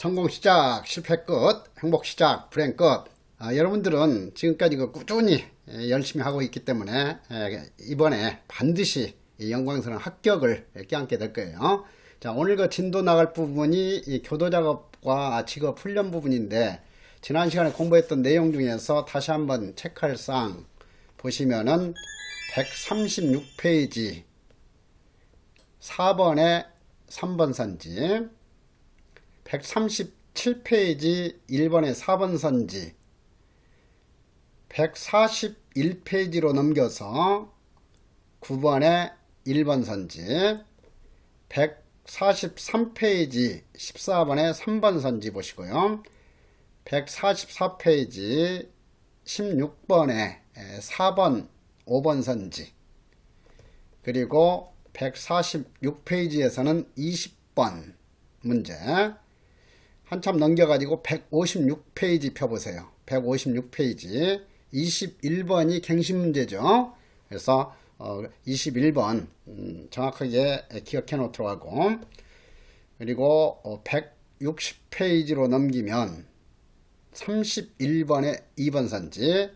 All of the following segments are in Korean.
성공 시작, 실패 끝, 행복 시작, 불행 끝. 여러분들은 지금까지 꾸준히 열심히 하고 있기 때문에 이번에 반드시 영광스러운 합격을 껴안게 될 거예요. 자, 오늘 진도 나갈 부분이 교도 작업과 직업 훈련 부분인데, 지난 시간에 공부했던 내용 중에서 다시 한번 체크할 사항 보시면은 136페이지 4번에 3번 선지, 137페이지 1번에 4번 선지, 141페이지로 넘겨서 9번에 1번 선지, 143페이지 14번에 3번 선지 보시고요. 144페이지 16번에 4번 5번 선지, 그리고 146페이지에서는 20번 문제, 한참 넘겨가지고 156페이지 펴보세요. 156페이지 21번이 갱신 문제죠. 그래서 21번 정확하게 기억해 놓도록 하고, 그리고 160페이지로 넘기면 31번에 2번 선지,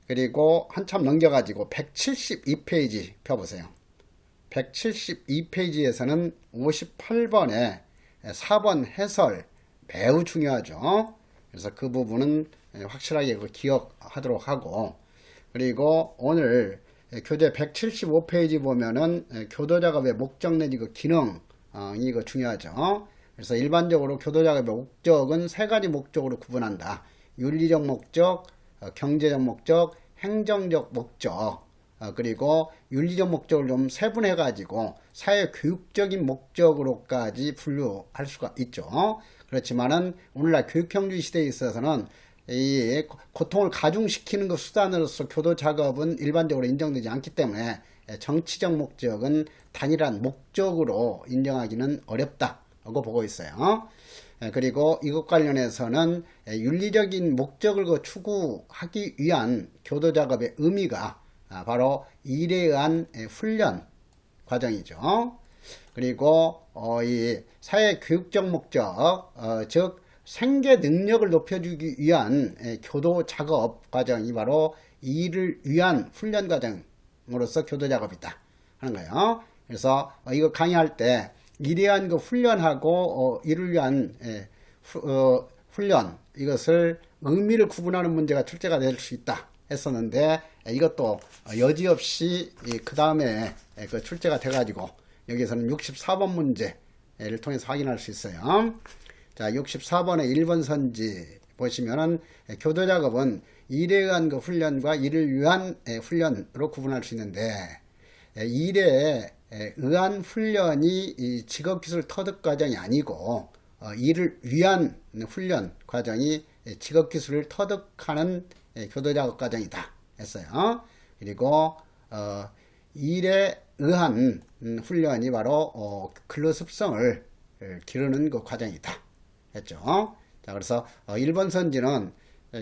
그리고 한참 넘겨가지고 172페이지 펴보세요. 172페이지에서는 58번에 4번 해설 매우 중요하죠. 그래서 그 부분은 확실하게 기억하도록 하고, 그리고 오늘 교재 175페이지 보면은 교도 작업의 목적 내지 기능, 이거 중요하죠. 그래서 일반적으로 교도 작업의 목적은 세 가지 목적으로 구분한다. 윤리적 목적, 경제적 목적, 행정적 목적. 그리고 윤리적 목적을 좀 세분해 가지고 사회교육적인 목적으로까지 분류할 수가 있죠. 그렇지만은 오늘날 교육형주의 시대에 있어서는 이 고통을 가중시키는 것 수단으로서 교도 작업은 일반적으로 인정되지 않기 때문에 정치적 목적은 단일한 목적으로 인정하기는 어렵다고 보고 있어요. 그리고 이것 관련해서는 윤리적인 목적을 추구하기 위한 교도 작업의 의미가 바로 일에 의한 훈련 과정이죠. 그리고 이 사회교육적 목적, 즉 생계 능력을 높여주기 위한 교도 작업 과정이 바로 일을 위한 훈련 과정으로서 교도 작업이다 하는 거예요. 그래서 이거 강의할 때 일에 의한 훈련하고 일을 위한 훈련, 이것을 의미를 구분하는 문제가 출제가 될 수 있다 했었는데, 이것도 여지없이 그 다음에 출제가 돼가지고 여기서는 64번 문제를 통해서 확인할 수 있어요. 자, 64번의 1번 선지 보시면은 교도 작업은 일에 의한 훈련과 일을 위한 훈련으로 구분할 수 있는데, 일에 의한 훈련이 이 직업기술 터득 과정이 아니고 일을 위한 훈련 과정이 직업기술을 터득하는 교도 작업 과정이다 했어요. 그리고 일에 의한 훈련이 바로 근로습성을 기르는 그 과정이다 했죠. 자, 그래서 1번 선지는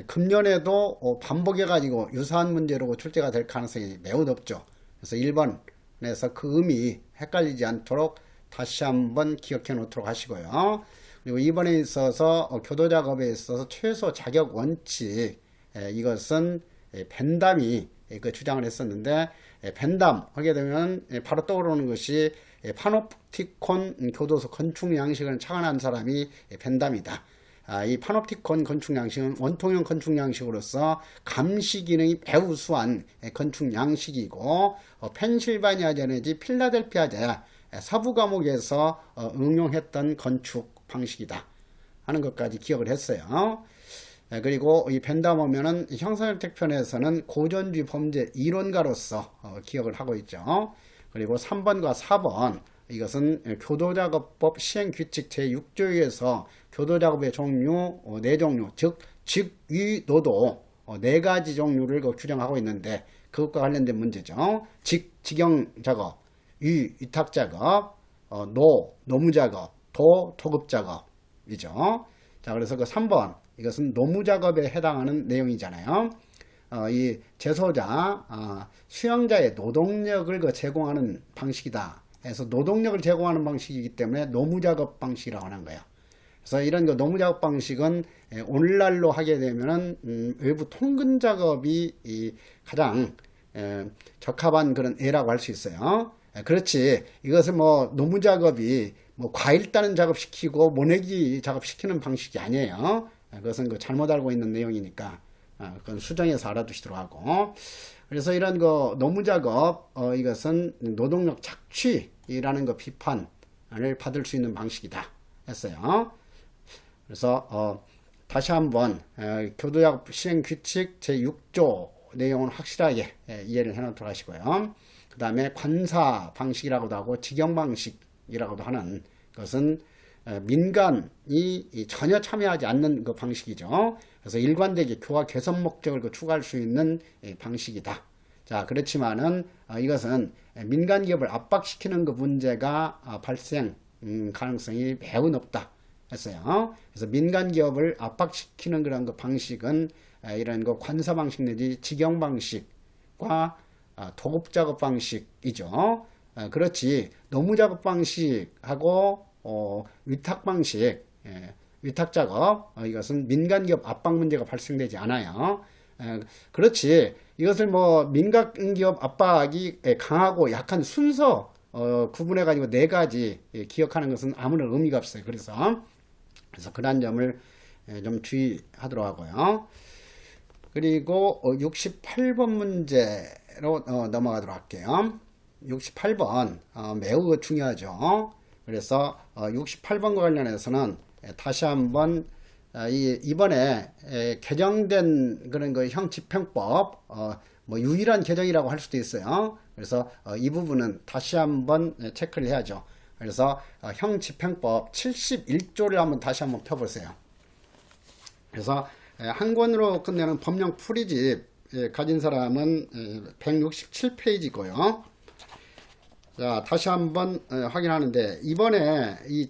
금년에도 반복해 가지고 유사한 문제로 출제가 될 가능성이 매우 높죠. 그래서 1번에서 그 의미 헷갈리지 않도록 다시 한번 기억해 놓도록 하시고요. 그리고 2번에 있어서 교도 작업에 있어서 최소 자격 원칙, 이것은 벤담이 주장을 했었는데, 벤담 하게 되면 바로 떠오르는 것이 파놉티콘 교도소 건축 양식을 창안한 사람이 벤담이다. 이 파놉티콘 건축 양식은 원통형 건축 양식으로서 감시 기능이 매우 우수한 건축 양식이고, 펜실바니아제 내지 필라델피아제 서부 감옥에서 응용했던 건축 방식이다 하는 것까지 기억을 했어요. 그리고 이 벤담 오면은 형사형택편에서는 고전주의 범죄 이론가로서 기억을 하고 있죠. 그리고 3번과 4번, 이것은 교도작업법 시행규칙 제6조에서 교도작업의 종류 4종류, 즉 직위 노도 4가지 종류를 규정하고 있는데, 그것과 관련된 문제죠. 직영작업, 위탁작업, 노무작업, 도급작업이죠. 자, 그래서 그 3번, 이것은 노무작업에 해당하는 내용이잖아요. 이 재소자, 수용자의 노동력을 제공하는 방식이다 해서 노동력을 제공하는 방식이기 때문에 노무작업 방식이라고 하는 거예요. 그래서 이런 그 노무 작업 방식은 오늘날로 하게 되면은 외부 통근 작업이 가장 적합한 그런 애라고 할 수 있어요. 그렇지. 이것을 뭐 노무 작업이 뭐 과일 따는 작업 시키고 모내기 작업 시키는 방식이 아니에요. 그것은 그 잘못 알고 있는 내용이니까 그건 수정해서 알아두시도록 하고. 그래서 이런 그 노무 작업 이것은 노동력 착취라는 거 비판을 받을 수 있는 방식이다 했어요. 그래서 다시 한번 교도작업 시행규칙 제6조 내용은 확실하게 이해를 해놓도록 하시고요. 그 다음에 관사 방식이라고도 하고 직영 방식이라고도 하는 것은 민간이 전혀 참여하지 않는 그 방식이죠. 그래서 일관되게 교화 개선 목적을 추구할 수 있는 방식이다. 자, 그렇지만은 이것은 민간 기업을 압박시키는 그 문제가 발생 가능성이 매우 높다 했어요. 그래서 민간 기업을 압박시키는 그런 그 방식은 이런 그 관사 방식 내지 직영 방식과 도급 작업 방식이죠. 그렇지 노무 작업 방식하고 위탁 방식, 위탁 작업 이것은 민간 기업 압박 문제가 발생되지 않아요. 그렇지 이것을 뭐 민간 기업 압박이 강하고 약한 순서 구분해 가지고 네 가지 기억하는 것은 아무런 의미가 없어요. 그래서 그런 점을 좀 주의하도록 하고요. 그리고 68번 문제로 넘어가도록 할게요. 68번 매우 중요하죠. 그래서 68번과 관련해서는 다시 한번 이번에 개정된 그런 그 형집행법 뭐 유일한 개정이라고 할 수도 있어요. 그래서 이 부분은 다시 한번 체크를 해야죠. 그래서 형집행법 71조를 한번 다시 한번 펴보세요. 그래서 한 권으로 끝내는 법령 풀이집 가진 사람은 167페이지고요. 자, 다시 한번 확인하는데 이번에 이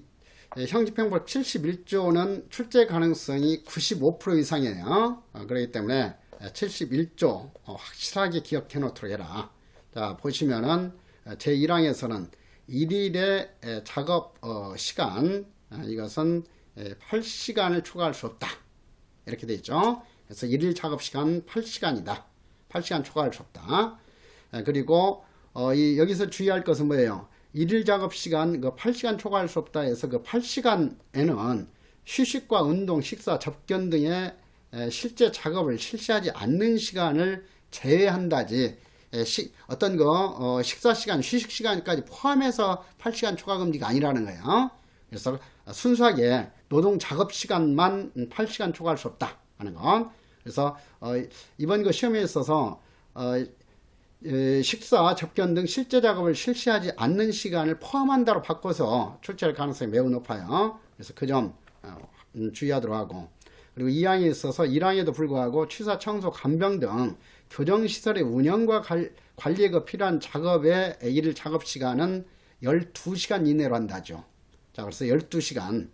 형집행법 71조는 출제 가능성이 95% 이상이에요. 그렇기 때문에 71조 확실하게 기억해 놓도록 해라. 자, 보시면은 제1항에서는 1일의 작업 시간 이것은 8시간을 초과할 수 없다. 이렇게 되어 있죠. 그래서 1일 작업 시간 8시간이다. 8시간 초과할 수 없다. 그리고 여기서 주의할 것은 뭐예요? 1일 작업 시간 그 8시간 초과할 수 없다 해서 그 8시간에는 휴식과 운동, 식사, 접견 등의 실제 작업을 실시하지 않는 시간을 제외한다지 어떤 거 식사 시간, 휴식 시간까지 포함해서 8시간 초과 금지가 아니라는 거예요. 그래서 순수하게 노동 작업 시간만 8시간 초과할 수 없다 하는 건. 그래서 이번 그 시험에 있어서 식사, 접견 등 실제 작업을 실시하지 않는 시간을 포함한다로 바꿔서 출제할 가능성이 매우 높아요. 그래서 그 점 주의하도록 하고, 그리고 2항에 있어서 1항에도 불구하고 취사, 청소, 간병 등 교정시설의 운영과 관리에 필요한 작업의 일일 작업시간은 12시간 이내로 한다죠. 자, 그래서 12시간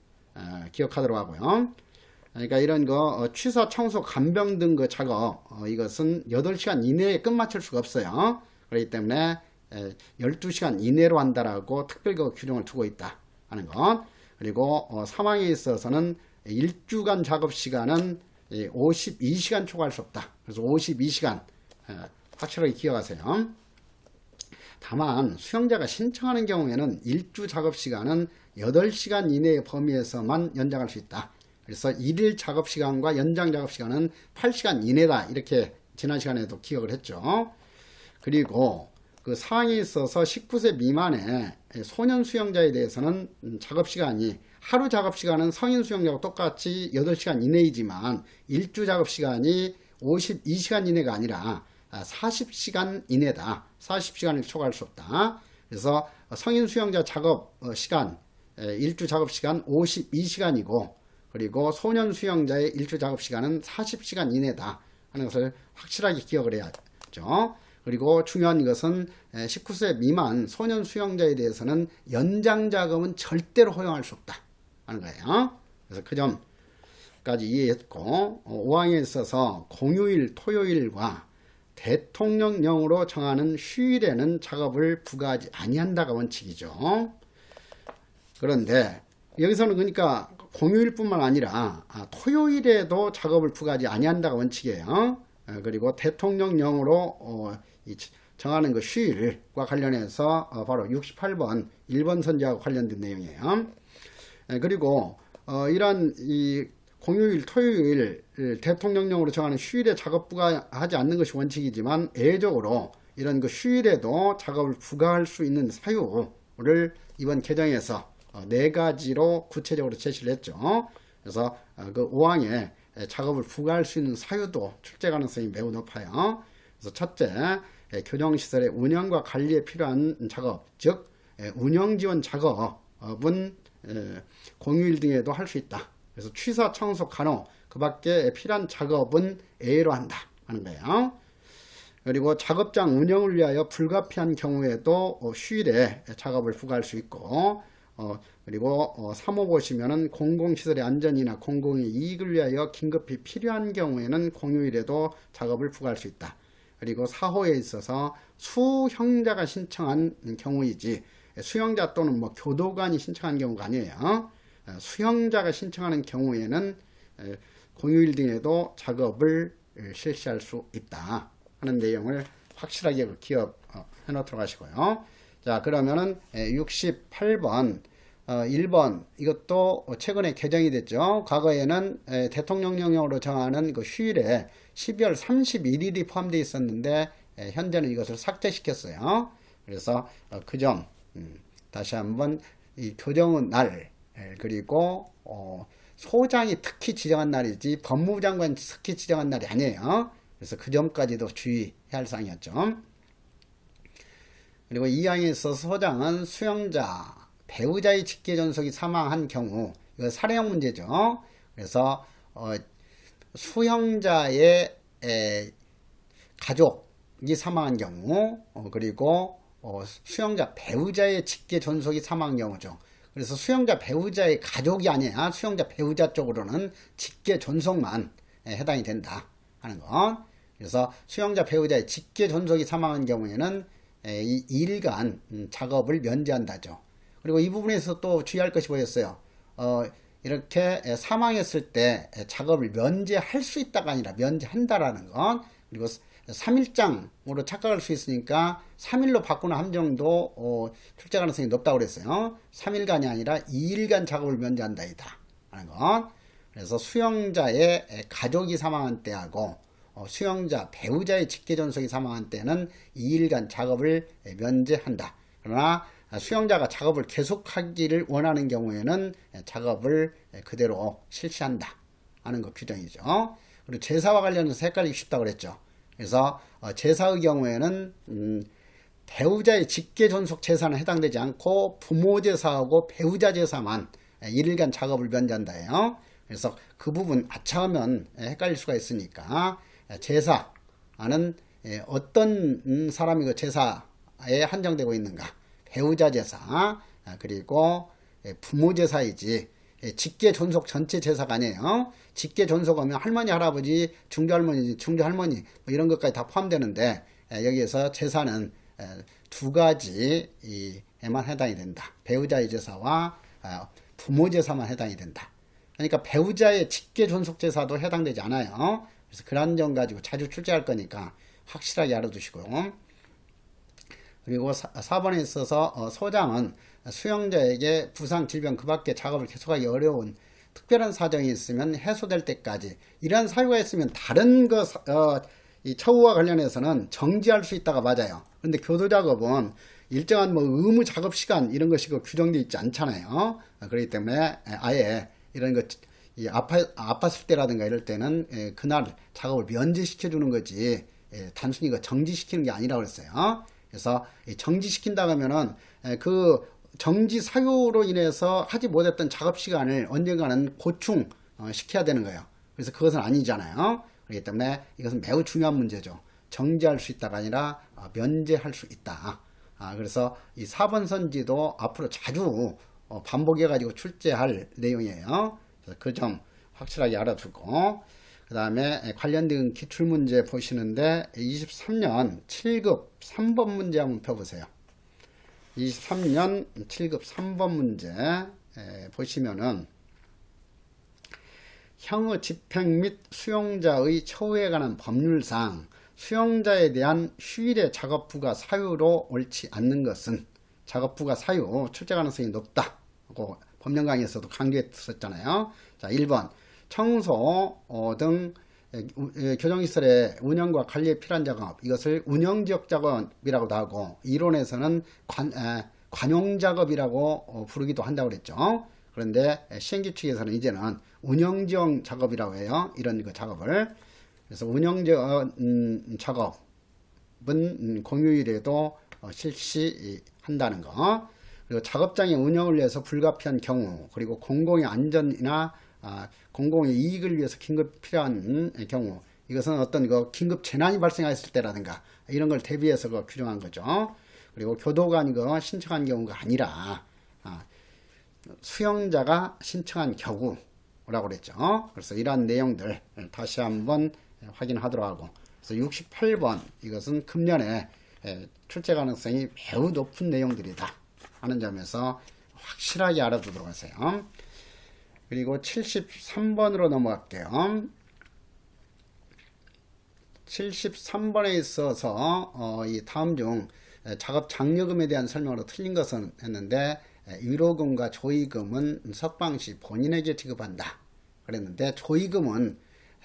기억하도록 하고요. 그러니까 이런 거 취사, 청소, 간병 등 그 작업 이것은 8시간 이내에 끝마칠 수가 없어요. 그렇기 때문에 12시간 이내로 한다라고 특별 그 규정을 두고 있다 하는 것. 그리고 3항에 있어서는 1주간 작업 시간은 52시간 초과할 수 없다. 그래서 52시간 확실하게 기억하세요. 다만 수용자가 신청하는 경우에는 1주 작업 시간은 8시간 이내의 범위에서만 연장할 수 있다. 그래서 1일 작업 시간과 연장 작업 시간은 8시간 이내다. 이렇게 지난 시간에도 기억을 했죠. 그리고 그 사항에 있어서 19세 미만의 소년 수용자에 대해서는 작업 시간이 하루 작업 시간은 성인 수용자와 똑같이 8시간 이내이지만 1주 작업 시간이 52시간 이내가 아니라 40시간 이내다. 40시간을 초과할 수 없다. 그래서 성인 수용자 작업 시간 1주 작업 시간 52시간이고 그리고 소년 수용자의 1주 작업 시간은 40시간 이내다 하는 것을 확실하게 기억을 해야죠. 그리고 중요한 것은 19세 미만 소년 수용자에 대해서는 연장 작업은 절대로 허용할 수 없다 하는 거예요. 그래서 그 점까지 이해했고 5항에 있어서 공휴일, 토요일과 대통령령으로 정하는 휴일에는 작업을 부과하지 아니한다가 원칙이죠. 그런데 여기서는 그러니까 공휴일뿐만 아니라 토요일에도 작업을 부과하지 아니한다가 원칙이에요. 그리고 대통령령으로 정하는 그 휴일과 관련해서 바로 68번 1번 선지하고 관련된 내용이에요. 그리고 이런 이 공휴일, 토요일 대통령령으로 정하는 휴일에 작업 부과하지 않는 것이 원칙이지만 예외적으로 이런 그 휴일에도 작업을 부과할 수 있는 사유를 이번 개정에서 네 가지로 구체적으로 제시를 했죠. 그래서 그 5항에 작업을 부과할 수 있는 사유도 출제 가능성이 매우 높아요. 그래서 첫째, 교정시설의 운영과 관리에 필요한 작업, 즉 운영지원 작업은 공휴일 등에도 할 수 있다. 그래서 취사, 청소, 간호 그 밖에 필요한 작업은 예외로 한다 하는 거예요. 그리고 작업장 운영을 위하여 불가피한 경우에도 휴일에 작업을 부과할 수 있고, 그리고 3호 보시면은 공공시설의 안전이나 공공의 이익을 위하여 긴급히 필요한 경우에는 공휴일에도 작업을 부과할 수 있다. 그리고 4호에 있어서 수형자가 신청한 경우이지 수형자 또는 뭐 교도관이 신청한 경우가 아니에요. 수형자가 신청하는 경우에는 공휴일 등에도 작업을 실시할 수 있다 하는 내용을 확실하게 기억해 놓도록 하시고요. 자, 그러면은 68번 1번 이것도 최근에 개정이 됐죠. 과거에는 대통령령으로 정하는 그 휴일에 12월 31일이 포함되어 있었는데 현재는 이것을 삭제시켰어요. 그래서 그 점 다시 한번 이 교정의 날 그리고 소장이 특히 지정한 날이지 법무부 장관이 특히 지정한 날이 아니에요. 그래서 그 점까지도 주의해야 할 사항이었죠. 그리고 이 항에 있어서 소장은 수형자, 배우자의 직계존속이 사망한 경우, 이거 살해형 문제죠. 그래서 수형자의 가족이 사망한 경우, 그리고 수형자 배우자의 직계존속이 사망한 경우죠. 그래서 수형자 배우자의 가족이 아니야. 수형자 배우자 쪽으로는 직계존속만 해당이 된다 하는 것. 그래서 수형자 배우자의 직계존속이 사망한 경우에는 2일간 작업을 면제한다죠. 그리고 이 부분에서 또 주의할 것이 뭐였어요? 이렇게 사망했을 때 작업을 면제할 수 있다가 아니라 면제한다라는 것. 그리고 3일장으로 착각할 수 있으니까 3일로 바꾸는 함정도 출제 가능성이 높다고 그랬어요. 3일간이 아니라 2일간 작업을 면제한다이다 하는 것. 그래서 수형자의 가족이 사망한 때하고 수형자 배우자의 직계존속이 사망한 때는 2일간 작업을 면제한다. 그러나 수형자가 작업을 계속하기를 원하는 경우에는 작업을 그대로 실시한다 하는 것 규정이죠. 그리고 제사와 관련해서 헷갈리기 쉽다고 그랬죠. 그래서 제사의 경우에는 배우자의 직계존속 제사는 해당되지 않고 부모 제사하고 배우자 제사만 1일간 작업을 면제한다예요. 그래서 그 부분 아차하면 헷갈릴 수가 있으니까 제사는 어떤 사람이 그 제사에 한정되고 있는가? 배우자 제사 그리고 부모 제사이지 직계존속 전체 제사가 아니에요. 직계존속하면 할머니, 할아버지, 중조할머니, 중조할머니 뭐 이런 것까지 다 포함되는데 여기에서 제사는 두 가지에만 해당이 된다. 배우자의 제사와 부모 제사만 해당이 된다. 그러니까 배우자의 직계존속 제사도 해당되지 않아요. 그래서 그런 점 가지고 자주 출제할 거니까 확실하게 알아두시고요. 그리고 4번에 있어서 소장은 수형자에게 부상, 질병 그 밖에 작업을 계속하기 어려운 특별한 사정이 있으면 해소될 때까지 이러한 사유가 있으면 다른 이 처우와 관련해서는 정지할 수 있다가 맞아요. 그런데 교도작업은 일정한 뭐 의무 작업 시간 이런 것이 규정되어 있지 않잖아요. 그렇기 때문에 아예 이런 아팠을 때라든가 이럴 때는 그날 작업을 면제시켜 주는 거지 단순히 정지시키는 게 아니라고 그랬어요. 그래서 정지시킨다 하면은 그 정지 사유로 인해서 하지 못했던 작업 시간을 언젠가는 보충 시켜야 되는 거예요. 그래서 그것은 아니잖아요. 그렇기 때문에 이것은 매우 중요한 문제죠. 정지할 수 있다가 아니라 면제할 수 있다. 그래서 이 4번 선지도 앞으로 자주 반복해 가지고 출제할 내용이에요. 그래서 그 점 확실하게 알아두고 그 다음에 관련된 기출문제 보시는데 23년 7급 3번 문제 한번 펴보세요. 23년 7급 3번 문제 보시면은 형의 집행 및 수용자의 처우에 관한 법률상 수용자에 대한 휴일의 작업부가 사유로 옳지 않는 것은 작업부가 사유, 출제 가능성이 높다고 법령 강의에서도 강조했었잖아요. 자, 1번 청소 등 교정시설의 운영과 관리에 필요한 작업, 이것을 운영지역 작업이라고도 하고 이론에서는 관용작업이라고 부르기도 한다고 그랬죠. 그런데 시행규칙에서는 이제는 운영지역 작업이라고 해요. 이런 그 작업을. 그래서 운영지역 작업은 공휴일에도 실시한다는 거. 그리고 작업장의 운영을 위해서 불가피한 경우, 그리고 공공의 안전이나 공공의 이익을 위해서 긴급 필요한 경우, 이것은 어떤 그 긴급 재난이 발생했을 때라든가 이런 걸 대비해서 그 규정한 거죠. 그리고 교도관이 그 신청한 경우가 아니라 수용자가 신청한 경우라고 그랬죠. 그래서 이러한 내용들 다시 한번 확인하도록 하고, 그래서 68번 이것은 금년에 출제 가능성이 매우 높은 내용들이다 하는 점에서 확실하게 알아두도록 하세요. 그리고 73번으로 넘어갈게요. 73번에 있어서 이 다음 중 작업 장려금에 대한 설명으로 틀린 것은 했는데, 위로금과 조의금은 석방시 본인에게 지급한다 그랬는데, 조의금은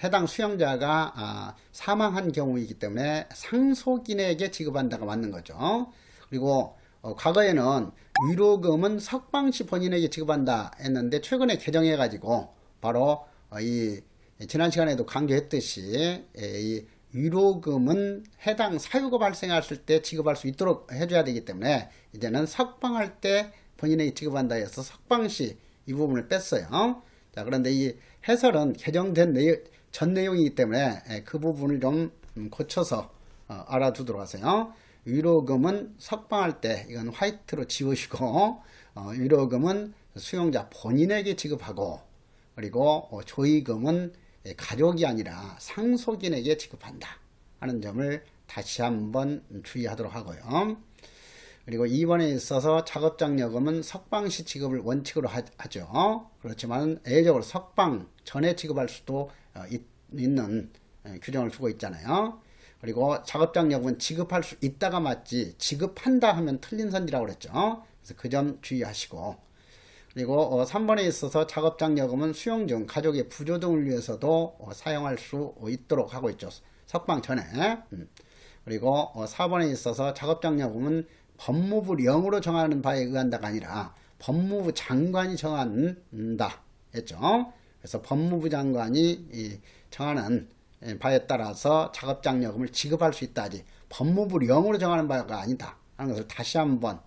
해당 수용자가 사망한 경우이기 때문에 상속인에게 지급한다가 맞는 거죠. 그리고 과거에는 위로금은 석방시 본인에게 지급한다 했는데, 최근에 개정해 가지고 바로 이 지난 시간에도 강조했듯이 이 위로금은 해당 사유가 발생했을 때 지급할 수 있도록 해줘야 되기 때문에 이제는 석방할 때 본인에게 지급한다 해서 석방시 이 부분을 뺐어요. 자, 그런데 이 해설은 개정된 전 내용이기 때문에 그 부분을 좀 고쳐서 알아두도록 하세요. 위로금은 석방할 때 이건 화이트로 지우시고, 위로금은 수용자 본인에게 지급하고, 그리고 조의금은 가족이 아니라 상속인에게 지급한다 하는 점을 다시 한번 주의하도록 하고요. 그리고 2번에 있어서 작업장려금은 석방시 지급을 원칙으로 하죠. 그렇지만 예외적으로 석방 전에 지급할 수도 있는 규정을 두고 있잖아요. 그리고 작업장려금은 지급할 수 있다가 맞지 지급한다 하면 틀린 선지라고 그랬죠. 그래서 그 점 주의하시고, 그리고 3번에 있어서 작업장려금은 수용 중 가족의 부조 등을 위해서도 사용할 수 있도록 하고 있죠. 석방 전에. 그리고 4번에 있어서 작업장려금은 법무부령으로 정하는 바에 의한다가 아니라 법무부 장관이 정한다 했죠. 그래서 법무부 장관이 정하는 바에 따라서 작업장려금을 지급할 수 있다지 법무부령으로 정하는 바가 아니다 하는 것을 다시 한번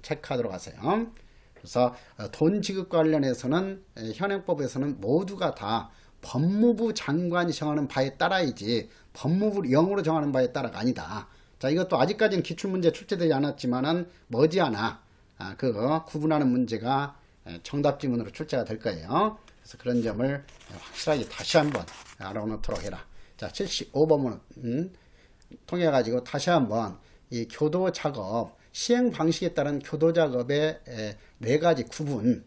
체크하도록 하세요. 그래서 돈 지급 관련해서는 현행법에서는 모두가 다 법무부 장관이 정하는 바에 따라야지 법무부령으로 정하는 바에 따라가 아니다. 자, 이것도 아직까지는 기출문제 출제되지 않았지만은 머지않아 그 구분하는 문제가 정답지문으로 출제가 될 거예요. 그래서 그런 점을 확실하게 다시 한번 알아놓도록 해라. 자, 75번은 통해 가지고 다시 한번 이 교도 작업 시행 방식에 따른 교도 작업의 4가지 구분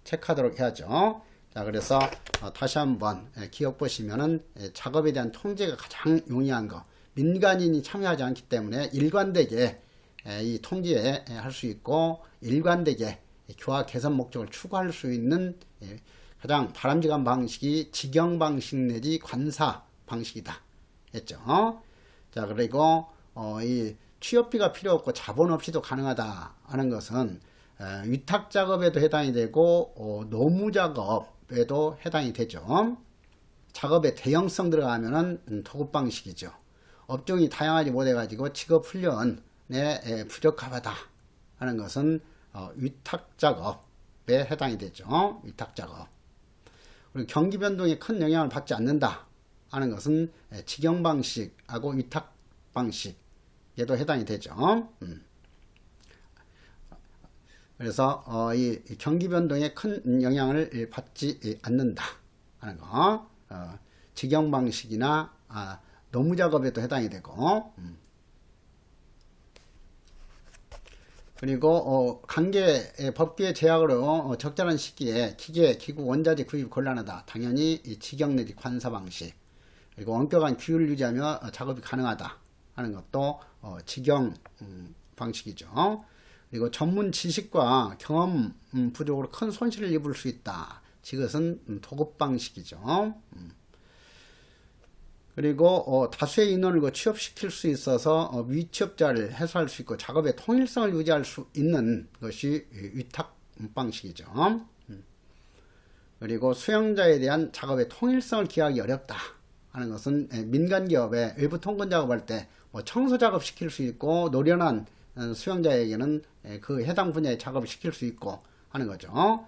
체크하도록 해야죠. 자, 그래서 다시 한번 기억 보시면은 작업에 대한 통제가 가장 용이한 거, 민간인이 참여하지 않기 때문에 일관되게 이 통제에 할 수 있고 일관되게 교화 개선 목적을 추구할 수 있는 가장 바람직한 방식이 직영 방식 내지 관사 방식이다 했죠. 자, 그리고 이 취업비가 필요 없고 자본 없이도 가능하다 하는 것은 위탁 작업에도 해당이 되고 노무 작업에도 해당이 되죠. 작업에 대형성 들어가면은 도급 방식이죠. 업종이 다양하지 못해 가지고 직업 훈련에 부적합하다 하는 것은 위탁 작업에 해당이 되죠. 위탁 작업. 그리고 경기 변동에 큰 영향을 받지 않는다 하는 것은 직영 방식하고 위탁 방식에도 해당이 되죠. 그래서 이 경기 변동에 큰 영향을 받지 않는다 하는 거, 직영 방식이나 노무 작업에도 해당이 되고, 그리고 관계 법규의 제약으로 적절한 시기에 기계, 기구, 원자재 구입 곤란하다. 당연히 이 직영 내지 관사 방식. 그리고 엄격한 규율을 유지하며 작업이 가능하다 하는 것도 직영 방식이죠. 그리고 전문 지식과 경험 부족으로 큰 손실을 입을 수 있다. 이것은 도급 방식이죠. 그리고 다수의 인원을 취업시킬 수 있어서 미취업자를 해소할 수 있고 작업의 통일성을 유지할 수 있는 것이 위탁 방식이죠. 그리고 수용자에 대한 작업의 통일성을 기하기 어렵다 하는 것은 민간기업에 외부 통근 작업할 때 청소 작업 시킬 수 있고 노련한 수용자에게는 그 해당 분야의 작업을 시킬 수 있고 하는 거죠.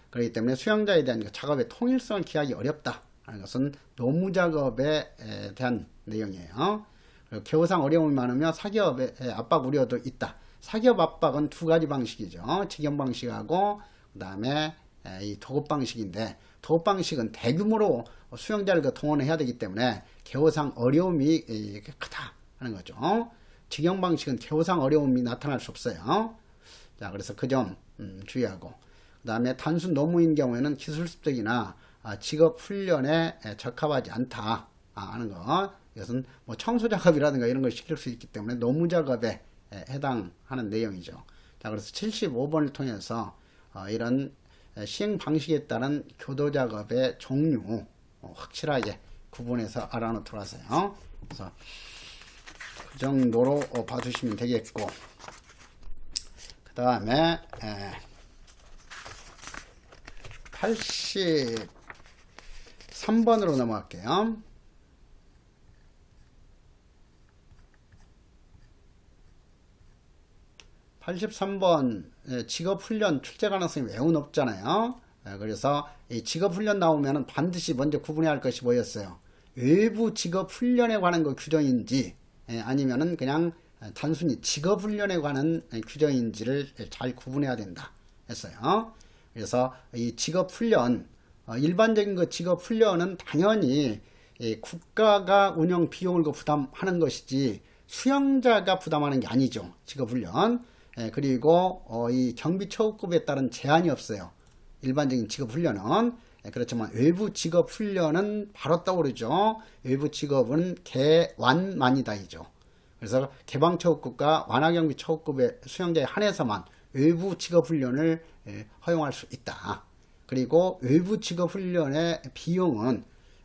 그렇기 때문에 수용자에 대한 작업의 통일성을 기하기 어렵다 하는 것은 노무작업에 대한 내용이에요. 그리고 개호상 어려움이 많으며 사기업의 압박 우려도 있다. 사기업 압박은 두 가지 방식이죠. 직영 방식하고 그 다음에 이 도급 방식인데 도급 방식은 대규모로 수용자를 동원해야 되기 때문에 개호상 어려움이 크다 하는 거죠. 직영 방식은 개호상 어려움이 나타날 수 없어요. 자, 그래서 그 점 주의하고 그 다음에 단순 노무인 경우에는 기술 습득이나 직업 훈련에 적합하지 않다 하는 거. 이것은 청소 작업이라든가 이런 걸 시킬 수 있기 때문에 노무 작업에 해당하는 내용이죠. 자, 그래서 75번을 통해서 이런 시행 방식에 따른 교도 작업의 종류 확실하게 구분해서 알아놓도록 하세요. 그래서 그 정도로 봐주시면 되겠고, 그 다음에 83번으로 넘어갈게요. (83번) 직업훈련 출제 가능성이 매우 높잖아요. 그래서 이 직업훈련 나오면 반드시 먼저 구분해야 할 것이 뭐였어요? 외부 직업훈련에 관한 거 규정인지 아니면은 그냥 단순히 직업훈련에 관한 규정인지를 잘 구분해야 된다 했어요. 그래서 이 직업훈련, 일반적인 그 직업훈련은 당연히 국가가 운영 비용을 부담하는 것이지 수용자가 부담하는 게 아니죠. 직업훈련. 그리고 이 경비처우급에 따른 제한이 없어요. 일반적인 직업훈련은. 그렇지만 외부 직업훈련은 바로 떠오르죠. 외부 직업은 개완만이다이죠. 그래서 개방처우급과 완화경비처우급의 수용자에 한해서만 외부 직업훈련을 허용할 수 있다. 그리고 외부 직업훈련의 비용은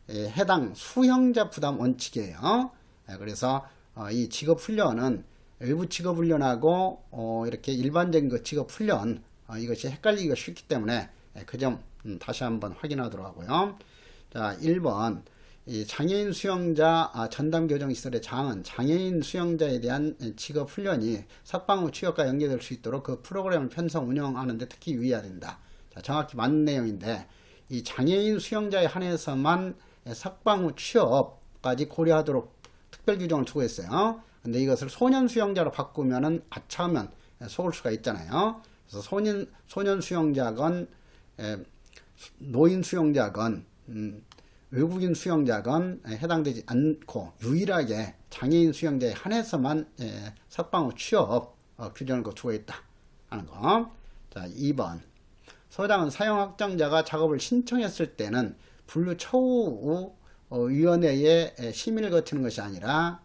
해당 수용자 부담 원칙이에요. 그래서 이 직업훈련은 외부 직업훈련하고 이렇게 일반적인 그 직업훈련 이것이 헷갈리기가 쉽기 때문에 그 점 다시 한번 확인하도록 하고요. 자, 1번 이 장애인 수용자 전담교정시설의 장은 장애인 수용자에 대한 직업훈련이 석방 후 취업과 연계될 수 있도록 그 프로그램을 편성 운영하는 데 특히 유의해야 된다. 자, 정확히 맞는 내용인데 이 장애인 수용자에 한해서만 석방 후 취업까지 고려하도록 특별 규정을 두고 있어요. 근데 이것을 소년 수용자로 바꾸면은 아차하면 속을 수가 있잖아요. 그래서 소년 수용자건 노인 수용자건 외국인 수용자건 해당되지 않고 유일하게 장애인 수용자에 한해서만 석방 후 취업 규정을 두고 있다 하는 거. 자, 2번 소장은 사용 확정자가 작업을 신청했을 때는 분류처우위원회의 심의를 거치는 것이 아니라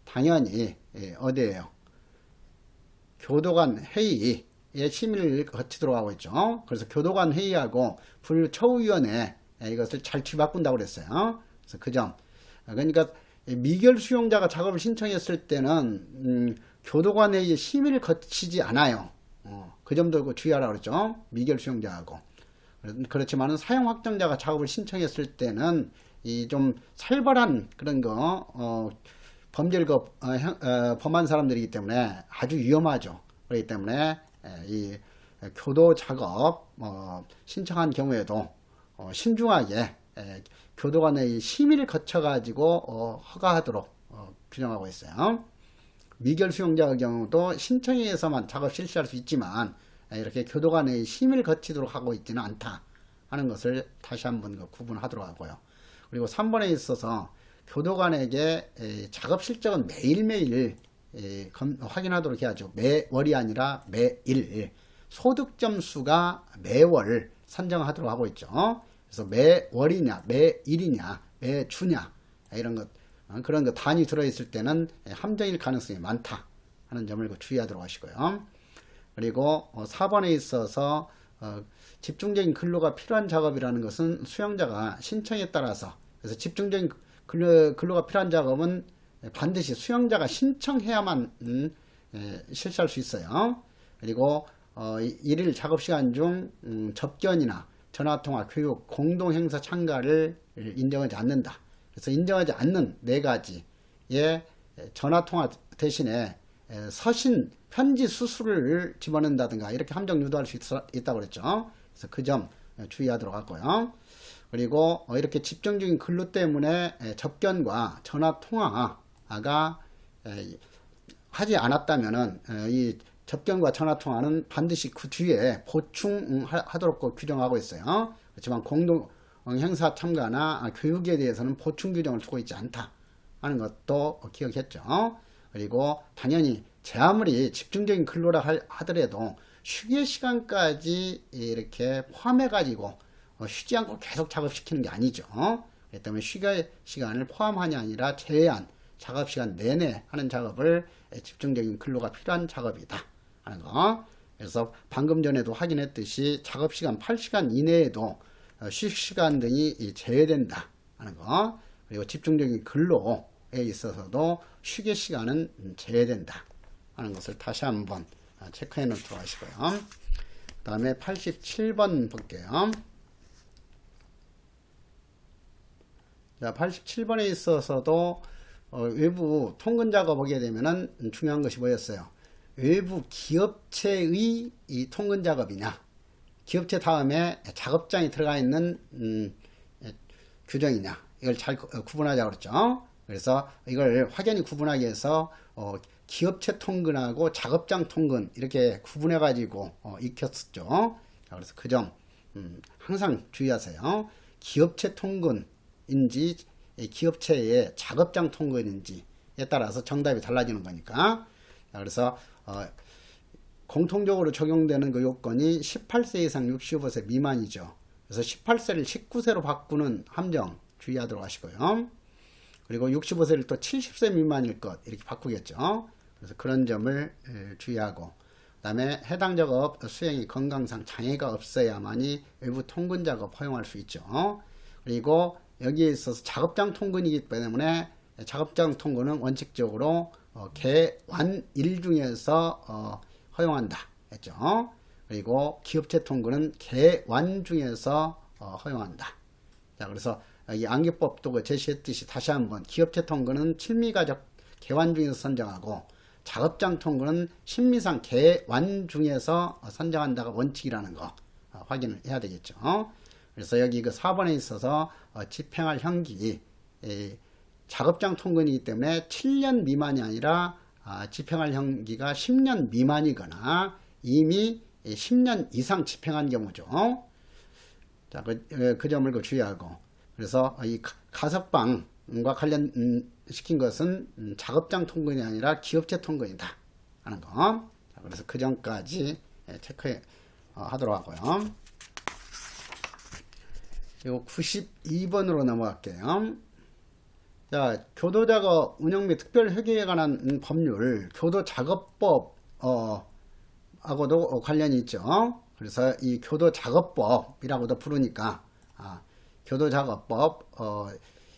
당연히 어디에요? 교도관 회의의 심의를 거치도록 하고 있죠. 그래서 교도관 회의하고 분류처우위원회 이것을 잘 뒤바꾼다고 그랬어요. 그래서 그 점. 그러니까 미결 수용자가 작업을 신청했을 때는 교도관 회의의 심의를 거치지 않아요. 그 점도 주의하라고 그랬죠. 미결 수용자하고. 그렇지만은 사용 확정자가 작업을 신청했을 때는 이 좀 살벌한 그런 거 범죄를 범한 사람들이기 때문에 아주 위험하죠. 그렇기 때문에 이 교도 작업 신청한 경우에도 신중하게 교도관의 심의를 거쳐 가지고 허가하도록 규정하고 있어요. 미결 수용자의 경우도 신청에 의해서만 작업 실시할 수 있지만 이렇게 교도관의 심의를 거치도록 하고 있지는 않다 하는 것을 다시 한번 구분하도록 하고요. 그리고 3번에 있어서 교도관에게 작업 실적은 매일매일 확인하도록 해야죠. 매월이 아니라 매일. 소득 점수가 매월 산정하도록 하고 있죠. 그래서 매월이냐, 매일이냐, 매주냐 이런 것 그런 거 단위 들어있을 때는 함정일 가능성이 많다 하는 점을 주의하도록 하시고요. 그리고 4번에 있어서 집중적인 근로가 필요한 작업이라는 것은 수용자가 신청에 따라서 그래서 집중적인 근로가 필요한 작업은 반드시 수용자가 신청해야만 실시할 수 있어요. 그리고 일일 작업시간 중 접견이나 전화통화, 교육, 공동행사 참가를 인정하지 않는다. 그래서 인정하지 않는 4가지의 전화통화 대신에 서신, 편지 수수를 집어넣는다든가 이렇게 함정 유도할 수 있다고 그랬죠. 그래서 그 점 주의하도록 하고요. 그리고 이렇게 집중적인 근로 때문에 접견과 전화통화가 하지 않았다면은 이 접견과 전화통화는 반드시 그 뒤에 보충하도록 규정하고 있어요. 그렇지만 공동 행사 참가나 교육에 대해서는 보충 규정을 두고 있지 않다 하는 것도 기억했죠. 그리고 당연히 제 아무리 집중적인 근로라 하더라도 휴게 시간까지 이렇게 포함해 가지고 쉬지 않고 계속 작업시키는 게 아니죠. 그렇기 때문에 휴게 시간을 포함하냐 아니라 제한 작업시간 내내 하는 작업을 집중적인 근로가 필요한 작업이다 하는 거. 그래서 방금 전에도 확인했듯이 작업시간 8시간 이내에도 휴식시간 등이 제외된다 하는 거. 그리고 집중적인 근로에 있어서도 휴게시간은 제외된다 하는 것을 다시 한번 체크해 놓도록 하시고요. 그 다음에 87번 볼게요. 자, 87번에 있어서도 외부 통근 작업 보게 되면은 중요한 것이 뭐였어요? 외부 기업체의 이 통근 작업이냐, 기업체 다음에 작업장이 들어가 있는 규정이냐, 이걸 잘 구분하자고 그랬죠. 그래서 이걸 확연히 구분하기 위해서 기업체 통근하고 작업장 통근 이렇게 구분해 가지고 익혔었죠. 그래서 그 점 항상 주의하세요. 기업체 통근인지 기업체의 작업장 통근인지에 따라서 정답이 달라지는 거니까. 그래서 공통적으로 적용되는 그 요건이 18세 이상 65세 미만이죠. 그래서 18세를 19세로 바꾸는 함정 주의하도록 하시고요. 그리고 65세를 또 70세 미만일 것 이렇게 바꾸겠죠. 그래서 그런 점을 주의하고, 그 다음에 해당 작업 수행이 건강상 장애가 없어야만이 외부 통근 작업 허용할 수 있죠. 그리고 여기에 있어서 작업장 통근이기 때문에 작업장 통근은 원칙적으로 개완일 중에서 허용한다 했죠. 그리고 기업체 통근은 개완 중에서 허용한다. 자, 그래서 이 안기법도 제시했듯이 다시 한번 기업체 통근은 칠미가적 개완 중에서 선정하고 작업장 통근은 신미상 개완 중에서 선정한다가 원칙이라는 거 확인을 해야 되겠죠. 그래서 여기 그 4번에 있어서 집행할 형기 작업장 통근이기 때문에 7년 미만이 아니라 집행할 형기가 10년 미만이거나 이미 10년 이상 집행한 경우죠. 자, 그 점을 주의하고, 그래서 이 가석방과 관련시킨 것은 작업장 통근이 아니라 기업체 통근이다 하는 거. 자, 그래서 그 점까지 체크해 하도록 하고요. 그리고 92번으로 넘어갈게요. 자, 교도작업 운영 및 특별회계에 관한 법률, 교도작업법 하고도 관련이 있죠. 그래서 이 교도작업법이라고도 부르니까 교도작업법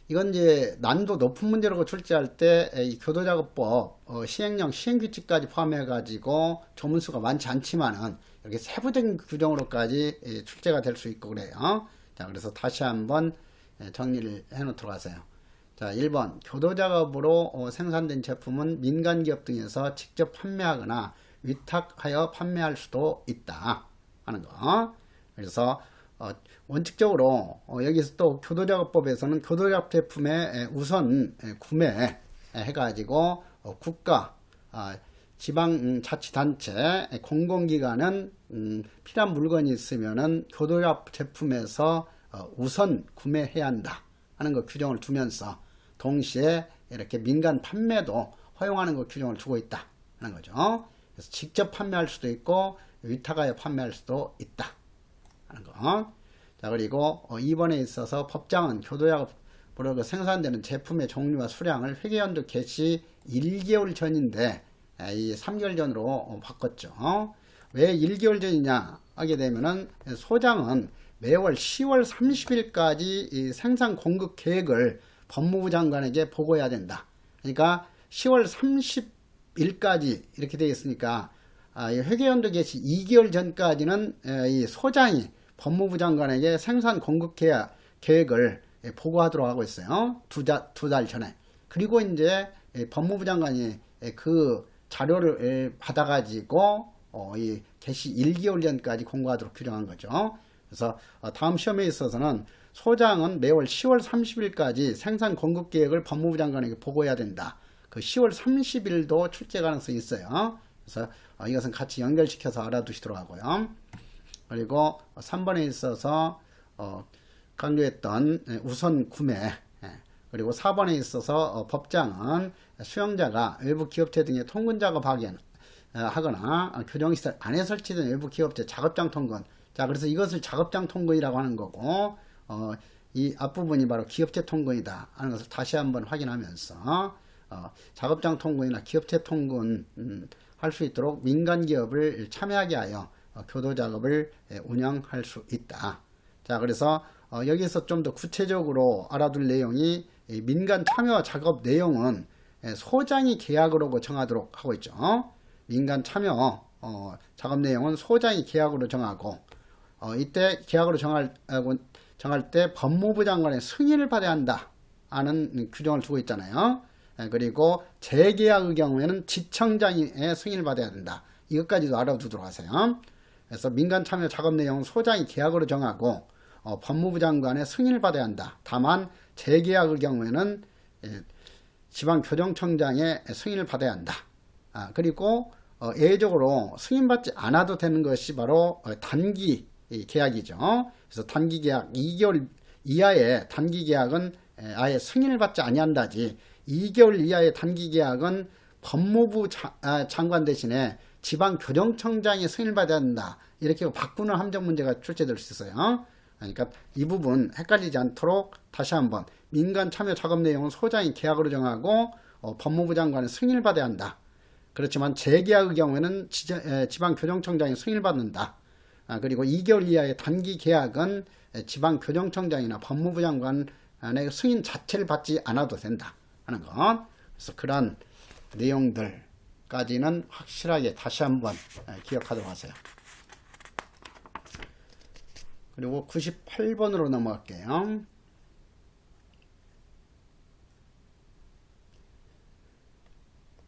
이건 이제 난도 높은 문제라고 출제할 때 이 교도작업법 시행령 시행규칙까지 포함해 가지고 조문수가 많지 않지만은 이렇게 세부적인 규정으로까지 출제가 될 수 있고 그래요. 자, 그래서 다시 한번 정리를 해 놓도록 하세요. 자, 1번 교도작업으로 생산된 제품은 민간기업 등에서 직접 판매하거나 위탁하여 판매할 수도 있다 하는 거. 그래서 원칙적으로 여기서 또 교도작업법에서는 교도작업 제품의 우선 구매 해가지고 국가, 지방자치단체, 공공기관은 필요한 물건이 있으면은 교도작업 제품에서 우선 구매해야 한다 하는 거 규정을 두면서 동시에 이렇게 민간 판매도 허용하는 것 규정을 두고 있다 하는 거죠. 그래서 직접 판매할 수도 있고 위탁하여 판매할 수도 있다 하는 거. 자, 그리고 2번에 있어서 법장은 교도약으로 생산되는 제품의 종류와 수량을 회계연도 개시 1개월 전인데 이 3개월 전으로 바꿨죠. 왜 1개월 전이냐 하게 되면은 소장은 매월 10월 30일까지 이 생산 공급 계획을 법무부 장관에게 보고해야 된다. 그러니까 10월 30일까지 이렇게 되어 있으니까 회계연도 개시 2개월 전까지는 이 소장이 법무부 장관에게 생산 공급 계획을 보고하도록 하고 있어요. 두 달 전에. 그리고 이제 법무부 장관이 그 자료를 받아가지고 이 개시 1개월 전까지 공고하도록 규정한 거죠. 그래서 다음 시험에 있어서는 소장은 매월 10월 30일까지 생산 공급 계획을 법무부 장관에게 보고해야 된다. 그 10월 30일도 출제 가능성이 있어요. 그래서 이것은 같이 연결시켜서 알아두시도록 하고요. 그리고 3번에 있어서 강조했던 우선 구매, 그리고 4번에 있어서 법장은 수용자가 외부 기업체 등의 통근 작업 하거나 교정시설 안에 설치된 외부 기업체 작업장 통근. 자, 그래서 이것을 작업장 통근이라고 하는 거고, 이 앞부분이 바로 기업체 통근이다 하는 것을 다시 한번 확인하면서 작업장 통근이나 기업체 통근 할 수 있도록 민간 기업을 참여하게 하여 교도 작업을 운영할 수 있다. 자, 그래서 여기서 좀 더 구체적으로 알아둘 내용이 민간 참여 작업 내용은 소장이 계약으로 정하도록 하고 있죠. 민간 참여 작업 내용은 소장이 계약으로 정하고 이때 계약으로 정할 때 법무부 장관의 승인을 받아야 한다 하는 규정을 두고 있잖아요. 그리고 재계약의 경우에는 지청장의 승인을 받아야 된다. 이것까지도 알아두도록 하세요. 그래서 민간 참여 작업 내용은 소장이 계약으로 정하고 법무부 장관의 승인을 받아야 한다. 다만 재계약의 경우에는 지방교정청장의 승인을 받아야 한다. 그리고 예외적으로 승인받지 않아도 되는 것이 바로 단기 계약이죠. 그래서 단기 계약 2개월 이하의 단기 계약은 아예 승인을 받지 아니한다지 2개월 이하의 단기 계약은 법무부 장관 대신에 지방교정청장의 승인을 받아야 한다. 이렇게 바꾸는 함정 문제가 출제될 수 있어요. 그러니까 이 부분 헷갈리지 않도록 다시 한번 민간 참여 작업 내용은 소장이 계약으로 정하고 법무부 장관의 승인을 받아야 한다. 그렇지만 재계약의 경우에는 지방교정청장이 승인을 받는다. 그리고 2개월 이하의 단기 계약은 지방교정청장이나 법무부 장관의 승인 자체를 받지 않아도 된다 하는 것. 그래서 그런 내용들까지는 확실하게 다시 한번 기억하도록 하세요. 그리고 98번으로 넘어갈게요.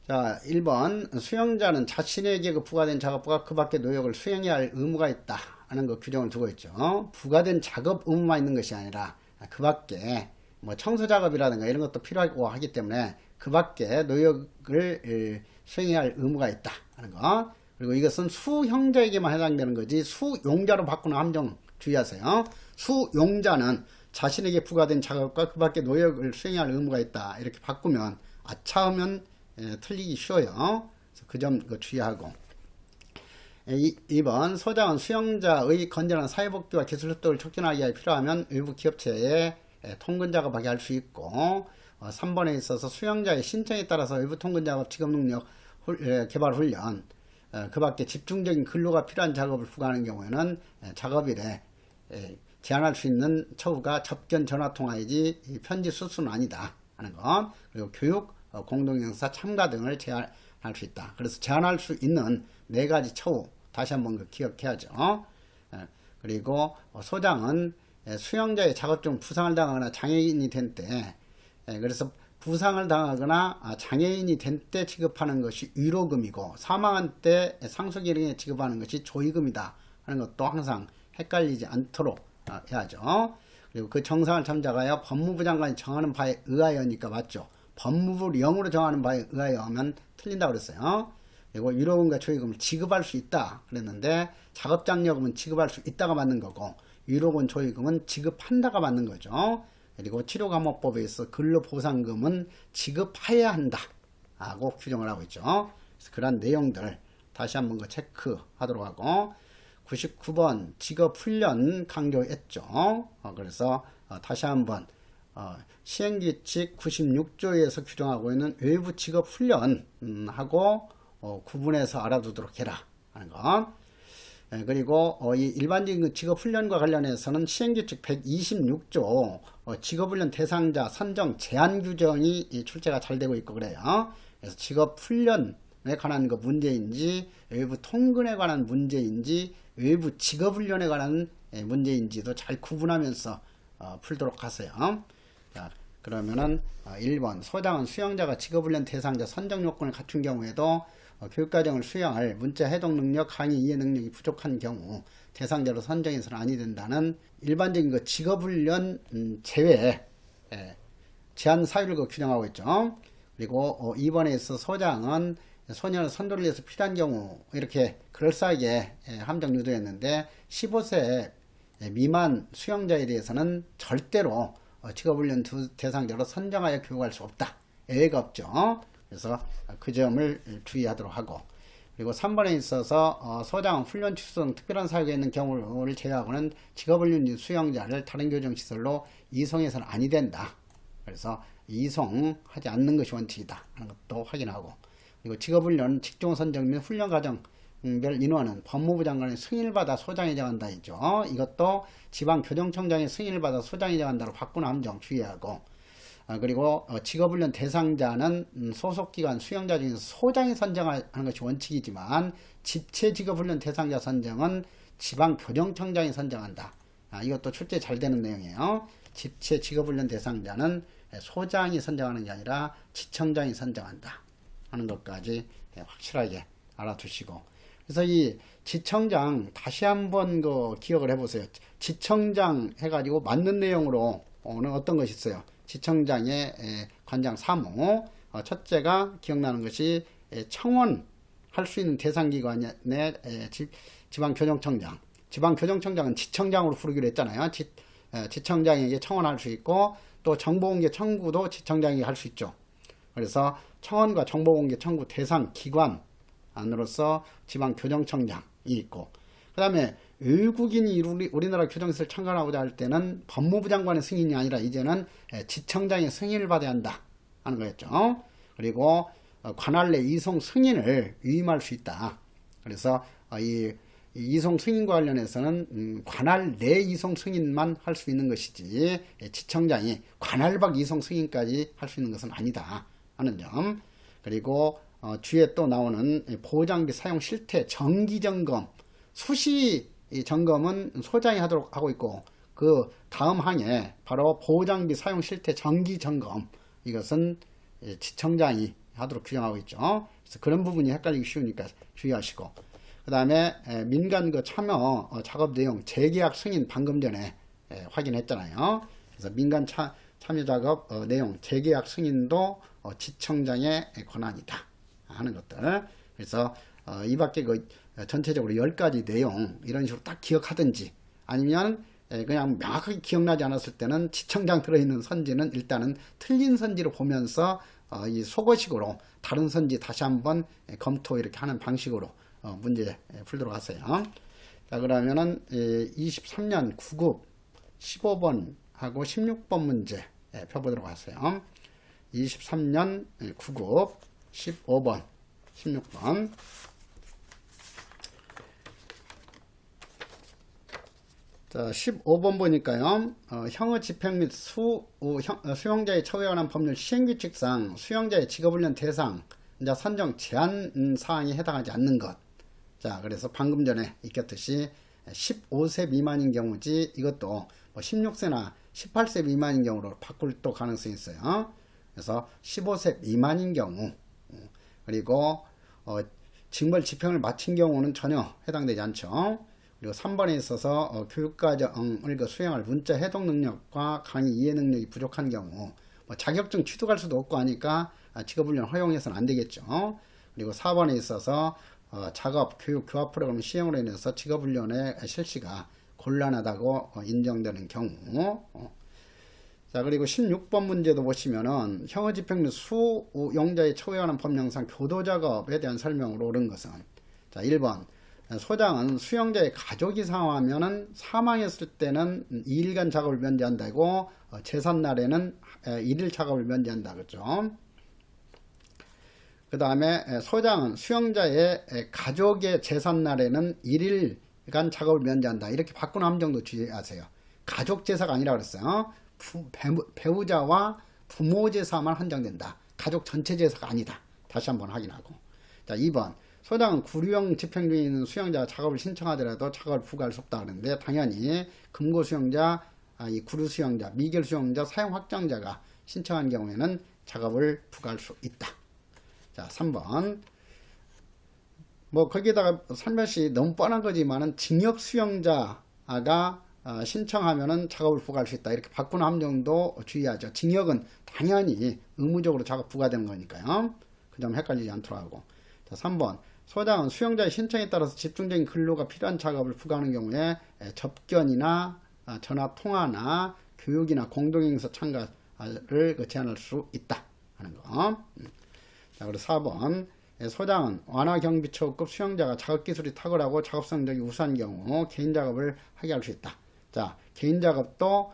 자, 1번 수용자는 자신에게 부과된 작업과 그 밖의 노역을 수행해야 할 의무가 있다 하는 거 규정을 두고 있죠. 부과된 작업 의무만 있는 것이 아니라 그 밖에 뭐 청소 작업이라든가 이런 것도 필요하고 하기 때문에 그 밖에 노역을 수행해야 할 의무가 있다 하는 거. 그리고 이것은 수용자에게만 해당되는 거지 수용자로 바꾸는 함정 주의하세요. 수용자는 자신에게 부과된 작업과 그 밖의 노역을 수행해야 할 의무가 있다. 이렇게 바꾸면 아차하면 틀리기 쉬워요. 그 점 주의하고. 2번 소장은 수용자의 건전한 사회복지와 기술 습득을 촉진하기 위해 필요하면 일부 기업체에 통근 작업하게 할 수 있고 3번에 있어서 수용자의 신청에 따라서 외부 통근 작업 직업 능력 개발 훈련 그 밖에 집중적인 근로가 필요한 작업을 부과하는 경우에는 작업일에 제한할 수 있는 처우가 접견 전화통화이지 편지 수수는 아니다 하는 것. 그리고 교육 공동행사 참가 등을 제한할 수 있다. 그래서 제한할 수 있는 4가지 처우 다시 한번 기억해야죠. 그리고 소장은 수용자의 작업 중 부상을 당하거나 장애인이 된 때 그래서 부상을 당하거나 장애인이 된 때 지급하는 것이 위로금이고 사망한 때 상속일행에 지급하는 것이 조의금이다 하는 것도 항상 헷갈리지 않도록 해야죠. 그리고 그 정상을 참작하여 법무부 장관이 정하는 바에 의하여니까 맞죠. 법무부령으로 정하는 바에 의하여 하면 틀린다고 그랬어요. 그리고 위로금과 조의금을 지급할 수 있다 그랬는데 작업장려금은 지급할 수 있다가 맞는 거고 위로금 조의금은 지급한다가 맞는 거죠. 그리고 치료감호법에 있어 근로보상금은 지급해야 한다 규정을 하고 있죠. 그래서 그런 내용들 다시 한번 그 체크하도록 하고 99번 직업훈련 강조했죠. 그래서 다시 한번 시행규칙 96조에서 규정하고 있는 외부 직업훈련하고 구분해서 알아두도록 해라 하는 것. 그리고 이 일반적인 직업훈련과 관련해서는 시행규칙 126조 직업훈련 대상자 선정 제한 규정이 출제가 잘 되고 있고 그래요. 그래서 직업훈련에 관한 그 문제인지 외부 통근에 관한 문제인지 외부 직업훈련에 관한 문제인지도 잘 구분하면서 풀도록 하세요. 자, 그러면은 1번 소장은 수용자가 직업훈련 대상자 선정 요건을 갖춘 경우에도 교육과정을 수용할 문자 해독 능력, 강의 이해 능력이 부족한 경우 대상자로 선정해서는 아니 된다는 일반적인 그 직업훈련 제외 제한 사유를 규정하고 있죠. 그리고 2번에 있어 소장은 소년을 선도를 위해서 필요한 경우 이렇게 그럴싸하게 함정 유도했는데 15세 미만 수용자에 대해서는 절대로 직업훈련 대상자로 선정하여 교육할 수 없다. 예외가 없죠. 그래서 그 점을 주의하도록 하고 그리고 3번에 있어서 소장은 훈련 취소 등 특별한 사유가 있는 경우를 제외하고는 직업훈련 수용자를 다른 교정시설로 이송해서는 아니 된다. 그래서 이송하지 않는 것이 원칙이다 하는 것도 확인하고 그리고 직업훈련 직종 선정 및 훈련 과정별 인원은 법무부 장관의 승인을 받아 소장이 정한다 있죠. 이것도 지방교정청장의 승인을 받아 소장이 정한다로 바꾸는 함정 주의하고 그리고 직업훈련 대상자는 소속기관 수용자 중에서 소장이 선정하는 것이 원칙이지만 집체 직업훈련 대상자 선정은 지방교정청장이 선정한다. 이것도 출제 잘 되는 내용이에요. 집체 직업훈련 대상자는 소장이 선정하는 게 아니라 지청장이 선정한다 하는 것까지 확실하게 알아두시고 그래서 이 지청장 다시 한번 기억을 해보세요. 지청장 해가지고 맞는 내용으로 오늘 어떤 것이 있어요. 지청장의 관장 사무 첫째가 기억나는 것이 청원할 수 있는 대상기관의 지방교정청장 지방교정청장은 지청장으로 부르기로 했잖아요. 지청장에게 청원할 수 있고 또 정보공개 청구도 지청장이 할 수 있죠. 그래서 청원과 정보공개 청구 대상 기관 안으로서 지방교정청장이 있고 그 다음에 외국인이 우리나라 교정시설 참관하고자 할 때는 법무부 장관의 승인이 아니라 이제는 지청장의 승인을 받아야 한다 하는 거였죠. 그리고 관할 내 이송 승인을 위임할 수 있다. 그래서 이 이송 승인과 관련해서는 관할 내 이송 승인만 할 수 있는 것이지 지청장이 관할 밖 이송 승인까지 할 수 있는 것은 아니다 하는 점. 그리고 뒤에 또 나오는 보호장비 사용 실태 정기점검 수시 점검은 소장이 하도록 하고 있고 그 다음 항에 바로 보호장비 사용 실태 정기점검 이것은 지청장이 하도록 규정하고 있죠. 그래서 그런 부분이 헷갈리기 쉬우니까 주의하시고 그 다음에 민간 참여 작업 내용 재계약 승인 방금 전에 확인했잖아요. 그래서 민간 참여 작업 내용 재계약 승인도 지청장의 권한이다 하는 것들. 그래서 이 밖에 전체적으로 10가지 내용 이런 식으로 딱 기억하든지 아니면 그냥 명확하게 기억나지 않았을 때는 지청장 들어있는 선지는 일단은 틀린 선지로 보면서 이 속어식으로 다른 선지 다시 한번 검토 이렇게 하는 방식으로 문제 풀도록 하세요. 자, 그러면은 23년 9급 15번 하고 16번 문제 펴보도록 하세요. 23년 9급 15번 16번 자, 15번 보니까요. 형의 집행 및 수용자의 처우에 관한 법률 시행규칙상 수용자의 직업훈련 대상자 선정 제한 사항에 해당하지 않는 것. 자, 그래서 방금 전에 익혔듯이 15세 미만인 경우지 이것도 16세나 18세 미만인 경우로 바꿀 또 가능성이 있어요. 그래서 15세 미만인 경우 그리고 징벌 집행을 마친 경우는 전혀 해당되지 않죠. 그리고 3번에 있어서 교육과정을 수행할 문자 해독 능력과 강의 이해 능력이 부족한 경우 자격증 취득할 수도 없고 하니까 직업훈련 허용해서는 안 되겠죠. 그리고 4번에 있어서 작업, 교육, 교합 프로그램 시행으로 인해서 직업훈련의 실시가 곤란하다고 인정되는 경우 자, 그리고 16번 문제도 보시면은 형의 집행률 수용자의 처우에 관한 법령상 교도작업에 대한 설명으로 옳은 것은, 자, 1번 소장은 수용자의 가족이 사망하면은 사망했을 때는 2일간 작업을 면제한다고, 제삿날에는 1일 작업을 면제한다 그죠. 그 다음에 소장은 수용자의 가족의 제삿날에는 1일간 작업을 면제한다, 이렇게 바꾸는 함정도 주의하세요. 가족 제사가 아니라 그랬어요. 배우자와 부모 제사만 한정된다. 가족 전체 제사가 아니다. 다시 한번 확인하고. 자, 2번 소장은 구류형 집행 중에 있는 수용자가 작업을 신청하더라도 작업을 부과할 수 없다 그러는데, 당연히 금고 수용자, 이 구류 수용자, 미결 수용자, 사용 확정자가 신청한 경우에는 작업을 부과할 수 있다. 자, 3번 뭐 거기에다가 살며시 너무 뻔한 거지만은 징역 수용자가 신청하면은 작업을 부과할 수 있다, 이렇게 바꾸는 함정도 주의하죠. 징역은 당연히 의무적으로 작업 부과되는 거니까요. 그 점 헷갈리지 않도록 하고. 자, 3번 소장은 수용자의 신청에 따라서 집중적인 근로가 필요한 작업을 부과하는 경우에 접견이나 전화 통화나 교육이나 공동행사 참가를 제한할 수 있다 하는 거. 자, 그리고 4번 소장은 완화경비처우급 수용자가 작업기술이 탁월하고 작업성적이 우수한 경우 개인작업을 하게 할 수 있다. 자, 개인작업도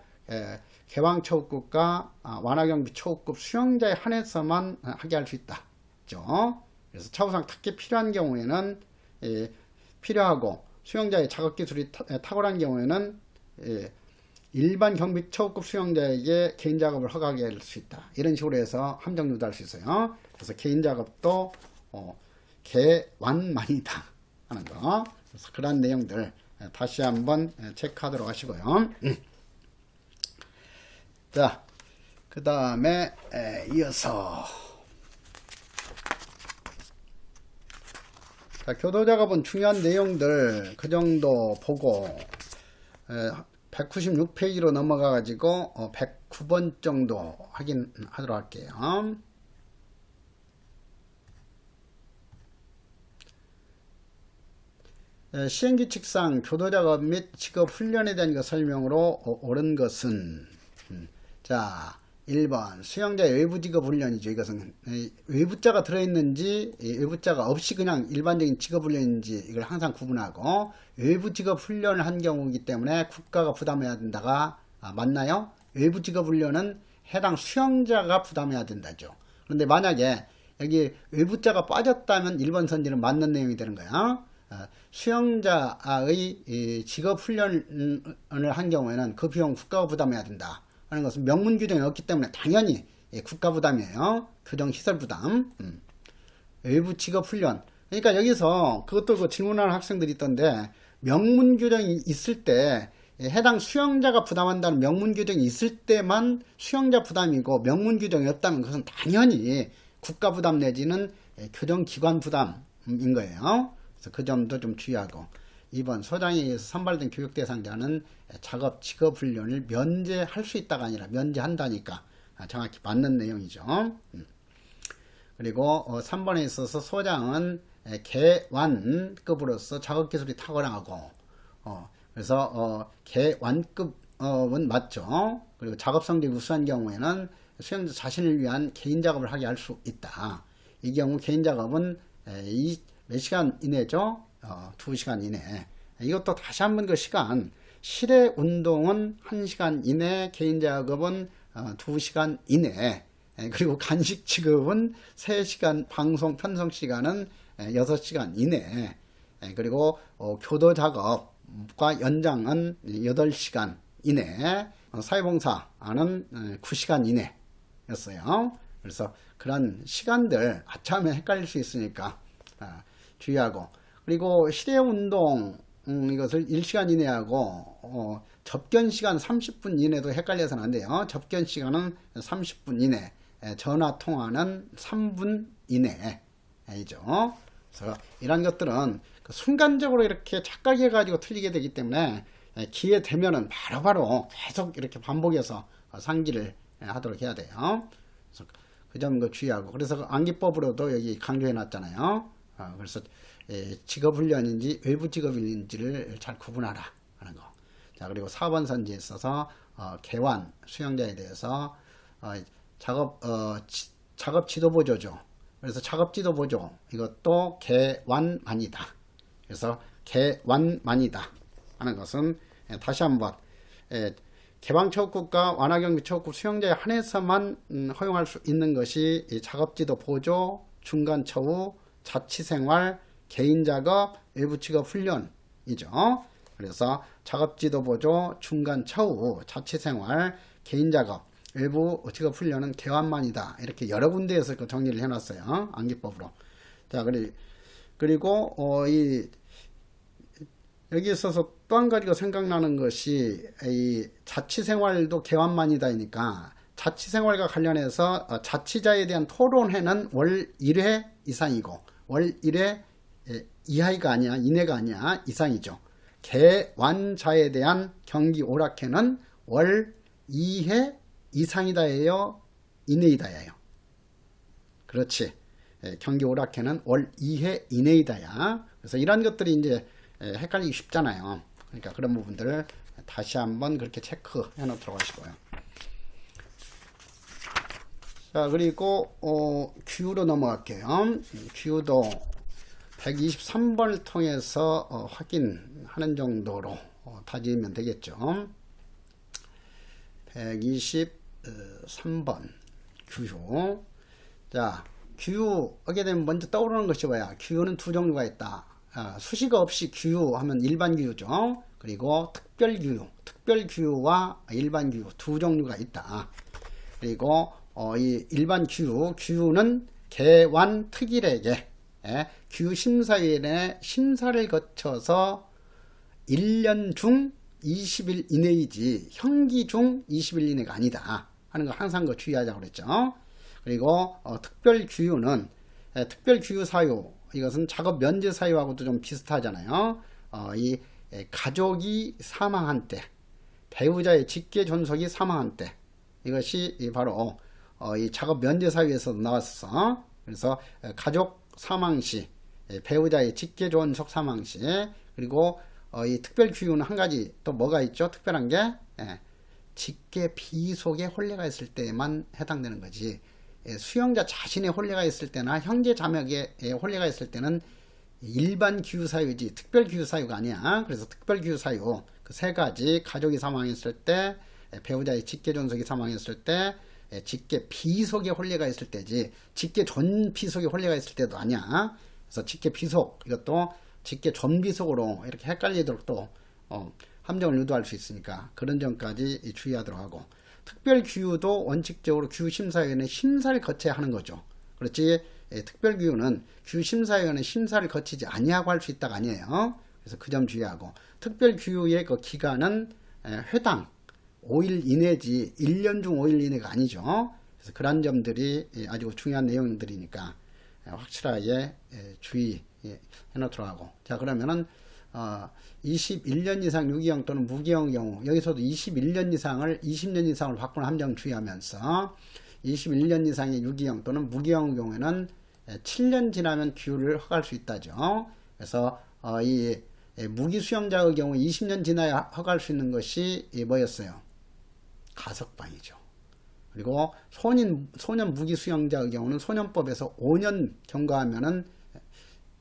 개방처우급과 완화경비처우급 수용자에 한해서만 하게 할 수 있다. 그죠? 그래서 차후상 특히 필요한 경우에는 필요하고 수용자의 작업기술이 탁월한 경우에는 일반 경비처우급 수용자에게 개인작업을 허가하게 할 수 있다. 이런 식으로 해서 함정 유도할 수 있어요. 그래서 개인작업도 개완만이다 하는 거. 그래서 그런 내용들 다시 한번 체크하도록 하시고요. 자, 그 다음에 이어서 자, 교도작업은 중요한 내용들 그 정도 보고 196페이지로 넘어가 가지고 109번 정도 확인하도록 할게요. 시행규칙상 교도작업 및 직업훈련에 대한 설명으로 옳은 것은, 자, 1번 수용자의 외부직업훈련이죠. 이것은 외부자가 들어있는지 외부자가 없이 그냥 일반적인 직업훈련인지 이걸 항상 구분하고, 외부직업훈련을 한 경우이기 때문에 국가가 부담해야 된다가 맞나요? 외부직업훈련은 해당 수용자가 부담해야 된다죠. 그런데 만약에 여기 외부자가 빠졌다면 1번 선지는 맞는 내용이 되는 거야. 수용자의 직업훈련을 한 경우에는 그 비용 국가가 부담해야 된다 하는 것은 명문 규정이 없기 때문에 당연히 국가 부담이에요. 교정시설 부담. 외부 직업훈련. 그러니까 여기서 그것도 그 질문하는 학생들이 있던데, 명문 규정이 있을 때 해당 수용자가 부담한다는 명문 규정이 있을 때만 수용자 부담이고, 명문 규정이 없다면 그것은 당연히 국가 부담 내지는 교정기관 부담인 거예요. 그래서 그 점도 좀 주의하고. 2번 소장에 의해서 선발된 교육 대상자는 작업 직업훈련을 면제할 수 있다가 아니라 면제한다니까 정확히 맞는 내용이죠. 그리고 3번에 있어서 소장은 개완급으로서 작업기술이 탁월하고, 그래서 개완급은 맞죠. 그리고 작업성적이 우수한 경우에는 수용자 자신을 위한 개인작업을 하게 할 수 있다. 이 경우 개인작업은 몇 시간 이내죠? 2시간 이내. 이것도 다시 한번 그 시간, 실외 운동은 1시간 이내, 개인작업은 2시간 이내, 그리고 간식 지급은 3시간, 방송 편성 시간은 6시간 이내, 그리고 교도작업과 연장은 8시간 이내, 사회봉사는 9시간 이내였어요. 그래서 그런 시간들 아차하면 헷갈릴 수 있으니까 주의하고. 그리고 실외운동 이것을 1시간 이내하고 접견시간 30분 이내도 헷갈려서는 안 돼요. 접견시간은 30분 이내, 전화통화는 3분 이내이죠. 그래서 이런 것들은 순간적으로 이렇게 착각해 가지고 틀리게 되기 때문에 기회 되면은 바로바로 계속 이렇게 반복해서 상기를 하도록 해야 돼요. 그래서 그 점 주의하고. 그래서 암기법으로도 여기 강조해 놨잖아요. 그래서 직업훈련인지 외부 직업인지를 잘 구분하라 하는 거. 자, 그리고 4번 선지에 있어서 개완 수용자에 대해서 작업 지도 보조죠. 그래서 작업 지도 보조 이것도 개완만이다. 그래서 개완만이다 하는 것은 다시 한번 개방처우급과 완화경비처우급 수용자에 한해서만 허용할 수 있는 것이 작업지도 보조, 중간처우, 자취생활, 개인작업, 일부직업 훈련이죠. 그래서 작업지도 보조, 중간처우, 자취생활, 개인작업, 일부직업 훈련은 개완만이다. 이렇게 여러 군데에서 정리를 해놨어요. 암기법으로. 자, 그리고 여기 있어서 또 한 가지가 생각나는 것이 이 자취생활도 개완만이다니까 자취생활과 관련해서 자취자에 대한 토론회는 월 1회 이상이고 월 1회 이하가 아니야 이내가 아니야 이상이죠. 개완자에 대한 경기 오락회는 월 2회 이상이다예요 이내이다예요. 그렇지. 경기 오락회는 월 2회 이내이다야. 그래서 이런 것들이 이제 헷갈리기 쉽잖아요. 그러니까 그런 부분들을 다시 한번 그렇게 체크해 놓도록 하시고요. 자, 그리고 규로 넘어갈게요. 규도 123번을 통해서 확인하는 정도로 다지면 되겠죠. 123번 규. 자, 규 하게 되면 먼저 떠오르는 것이 뭐야? 규는 두 종류가 있다. 수식 없이 규 하면 일반 규유죠. 그리고 특별 규유와 일반 규유 두 종류가 있다. 그리고 이 일반 규유는 개완 특일에게 규심사위원회 심사를 거쳐서 1년 중 20일 이내이지 형기 중 20일 이내가 아니다 하는 거 항상 주의하자고 그랬죠. 그리고 특별 규유는 특별 규유 사유 이것은 작업 면제 사유하고도 좀 비슷하잖아요. 이 가족이 사망한 때, 배우자의 직계 존속이 사망한 때, 이것이 바로 이 작업 면제 사유에서도 나왔어. 그래서 가족 사망 시, 배우자의 직계 존속 사망 시, 그리고 이 특별 규유는 한 가지 또 뭐가 있죠? 특별한 게 직계 비속에 혼례가 있을 때만 해당되는 거지. 수용자 자신의 혼례가 있을 때나 형제 자매의 혼례가 있을 때는 일반 규유 사유지 특별 규유 사유가 아니야. 그래서 특별 규유 사유 그 세 가지 가족이 사망했을 때, 배우자의 직계 존속이 사망했을 때, 직계 비속의 혼례가 있을 때지 직계 존비속의 혼례가 있을 때도 아니야. 그래서 직계 비속 이것도 직계 존비속으로 이렇게 헷갈리도록 또 함정을 유도할 수 있으니까 그런 점까지 주의하도록 하고, 특별 규유도 원칙적으로 규심사위원회 심사를 거쳐야 하는 거죠. 그렇지. 특별 규유는 규심사위원회 심사를 거치지 아니하고 할 수 있다가 아니에요. 그래서 그 점 주의하고, 특별 규유의 그 기간은 회당 5일 이내지 1년 중 5일 이내가 아니죠. 그래서 그런 점들이 아주 중요한 내용들이니까 확실하게 주의해 놓도록 하고. 자, 그러면은 21년 이상 유기형 또는 무기형의 경우, 여기서도 21년 이상을 20년 이상으로 바꾸는 함정 주의하면서, 21년 이상의 유기형 또는 무기형의 경우에는 7년 지나면 규유를 허가할 수 있다죠. 그래서 이 무기 수용자의 경우 20년 지나야 허가할 수 있는 것이 뭐였어요? 가석방이죠. 그리고 소년 무기 수용자의 경우는 소년법에서 5년 경과하면은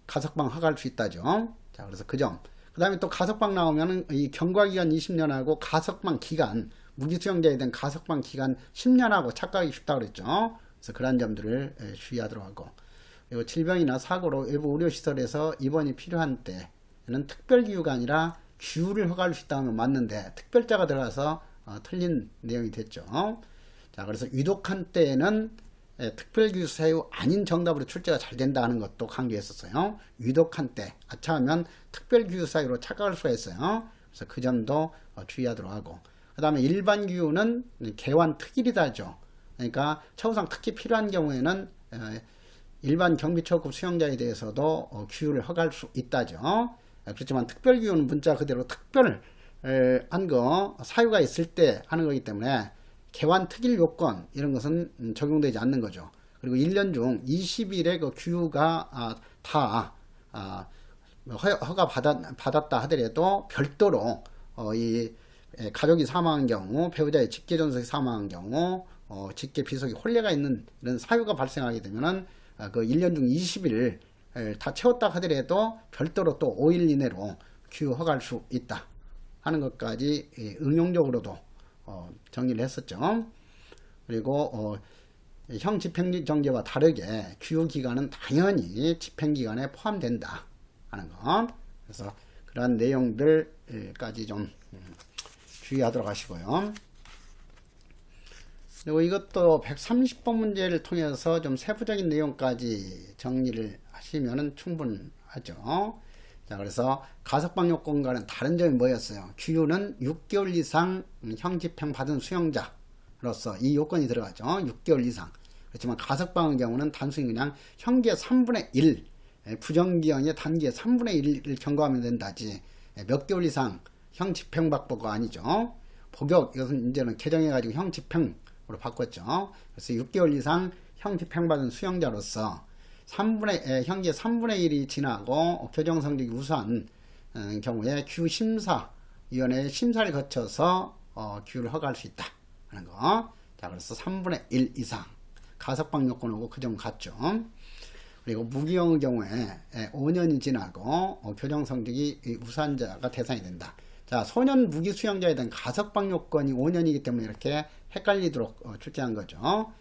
가석방 허가할 수 있다죠. 자, 그래서 그 점. 그 다음에 또 가석방 나오면은 이 경과기간 20년하고 가석방 기간, 무기 수용자에 대한 가석방 기간 10년하고 착각하기 쉽다고 그랬죠. 그래서 그런 점들을 주의하도록 하고, 그리고 질병이나 사고로 외부 의료시설에서 입원이 필요한 때는 특별 규유가 아니라 규유를 허가할 수 있다면 맞는데 특별자가 들어가서 틀린 내용이 됐죠. 자, 그래서 위독한 때에는 특별규유 사유 아닌 정답으로 출제가 잘 된다 하는 것도 강조했었어요. 위독한 때 아차하면 특별규유 사유로 착각할 수가 있어요. 그래서 그 점도 주의하도록 하고, 그 다음에 일반 규유는 개완 특일이다죠. 그러니까 처우상 특히 필요한 경우에는 일반 경비처우급 수용자에 대해서도 규유를 허가할 수 있다죠. 그렇지만 특별규유는 문자 그대로 특별한 거 사유가 있을 때 하는 거기 때문에 개완 특일 요건 이런 것은 적용되지 않는 거죠. 그리고 1년 중 20일의 그 규유가 다 허가 받았다 하더라도 별도로 이 가족이 사망한 경우, 배우자의 직계존속이 사망한 경우, 직계 비속이 혼례가 있는 이런 사유가 발생하게 되면은 그 1년 중 20일 다 채웠다 하더라도 별도로 또 5일 이내로 규유 허가할 수 있다 하는 것까지 응용적으로도 정리를 했었죠. 그리고 형 집행정지와 다르게 규유 기간은 당연히 집행기간에 포함된다 하는 것. 그래서 그러한 내용들까지 좀 주의하도록 하시고요. 그리고 이것도 130번 문제를 통해서 좀 세부적인 내용까지 정리를 하시면 충분하죠. 자, 그래서 가석방 요건과는 다른 점이 뭐였어요? 규유는 6개월 이상 형 집행 받은 수용자로서 이 요건이 들어가죠. 6개월 이상. 그렇지만 가석방의 경우는 단순히 그냥 형기의 3분의 1, 부정기형의 단기의 3분의 1을 경고하면 된다지 몇 개월 이상 형 집행받고가 아니죠. 복역, 이것은 이제는 개정해가지고 형 집행으로 바꿨죠. 그래서 6개월 이상 형 집행받은 수용자로서 형기의 3분의 1이 지나고 교정 성적이 우수한 경우에 규심사위원회의 심사를 거쳐서 규유를 허가할 수 있다 하는 거. 자, 그래서 3분의 1 이상 가석방 요건하고 그 점 같죠. 그리고 무기형의 경우에 5년이 지나고 교정 성적이 우수한 자가 대상이 된다. 자, 소년 무기 수용자에 대한 가석방 요건이 5년이기 때문에 이렇게 헷갈리도록 출제한 거죠.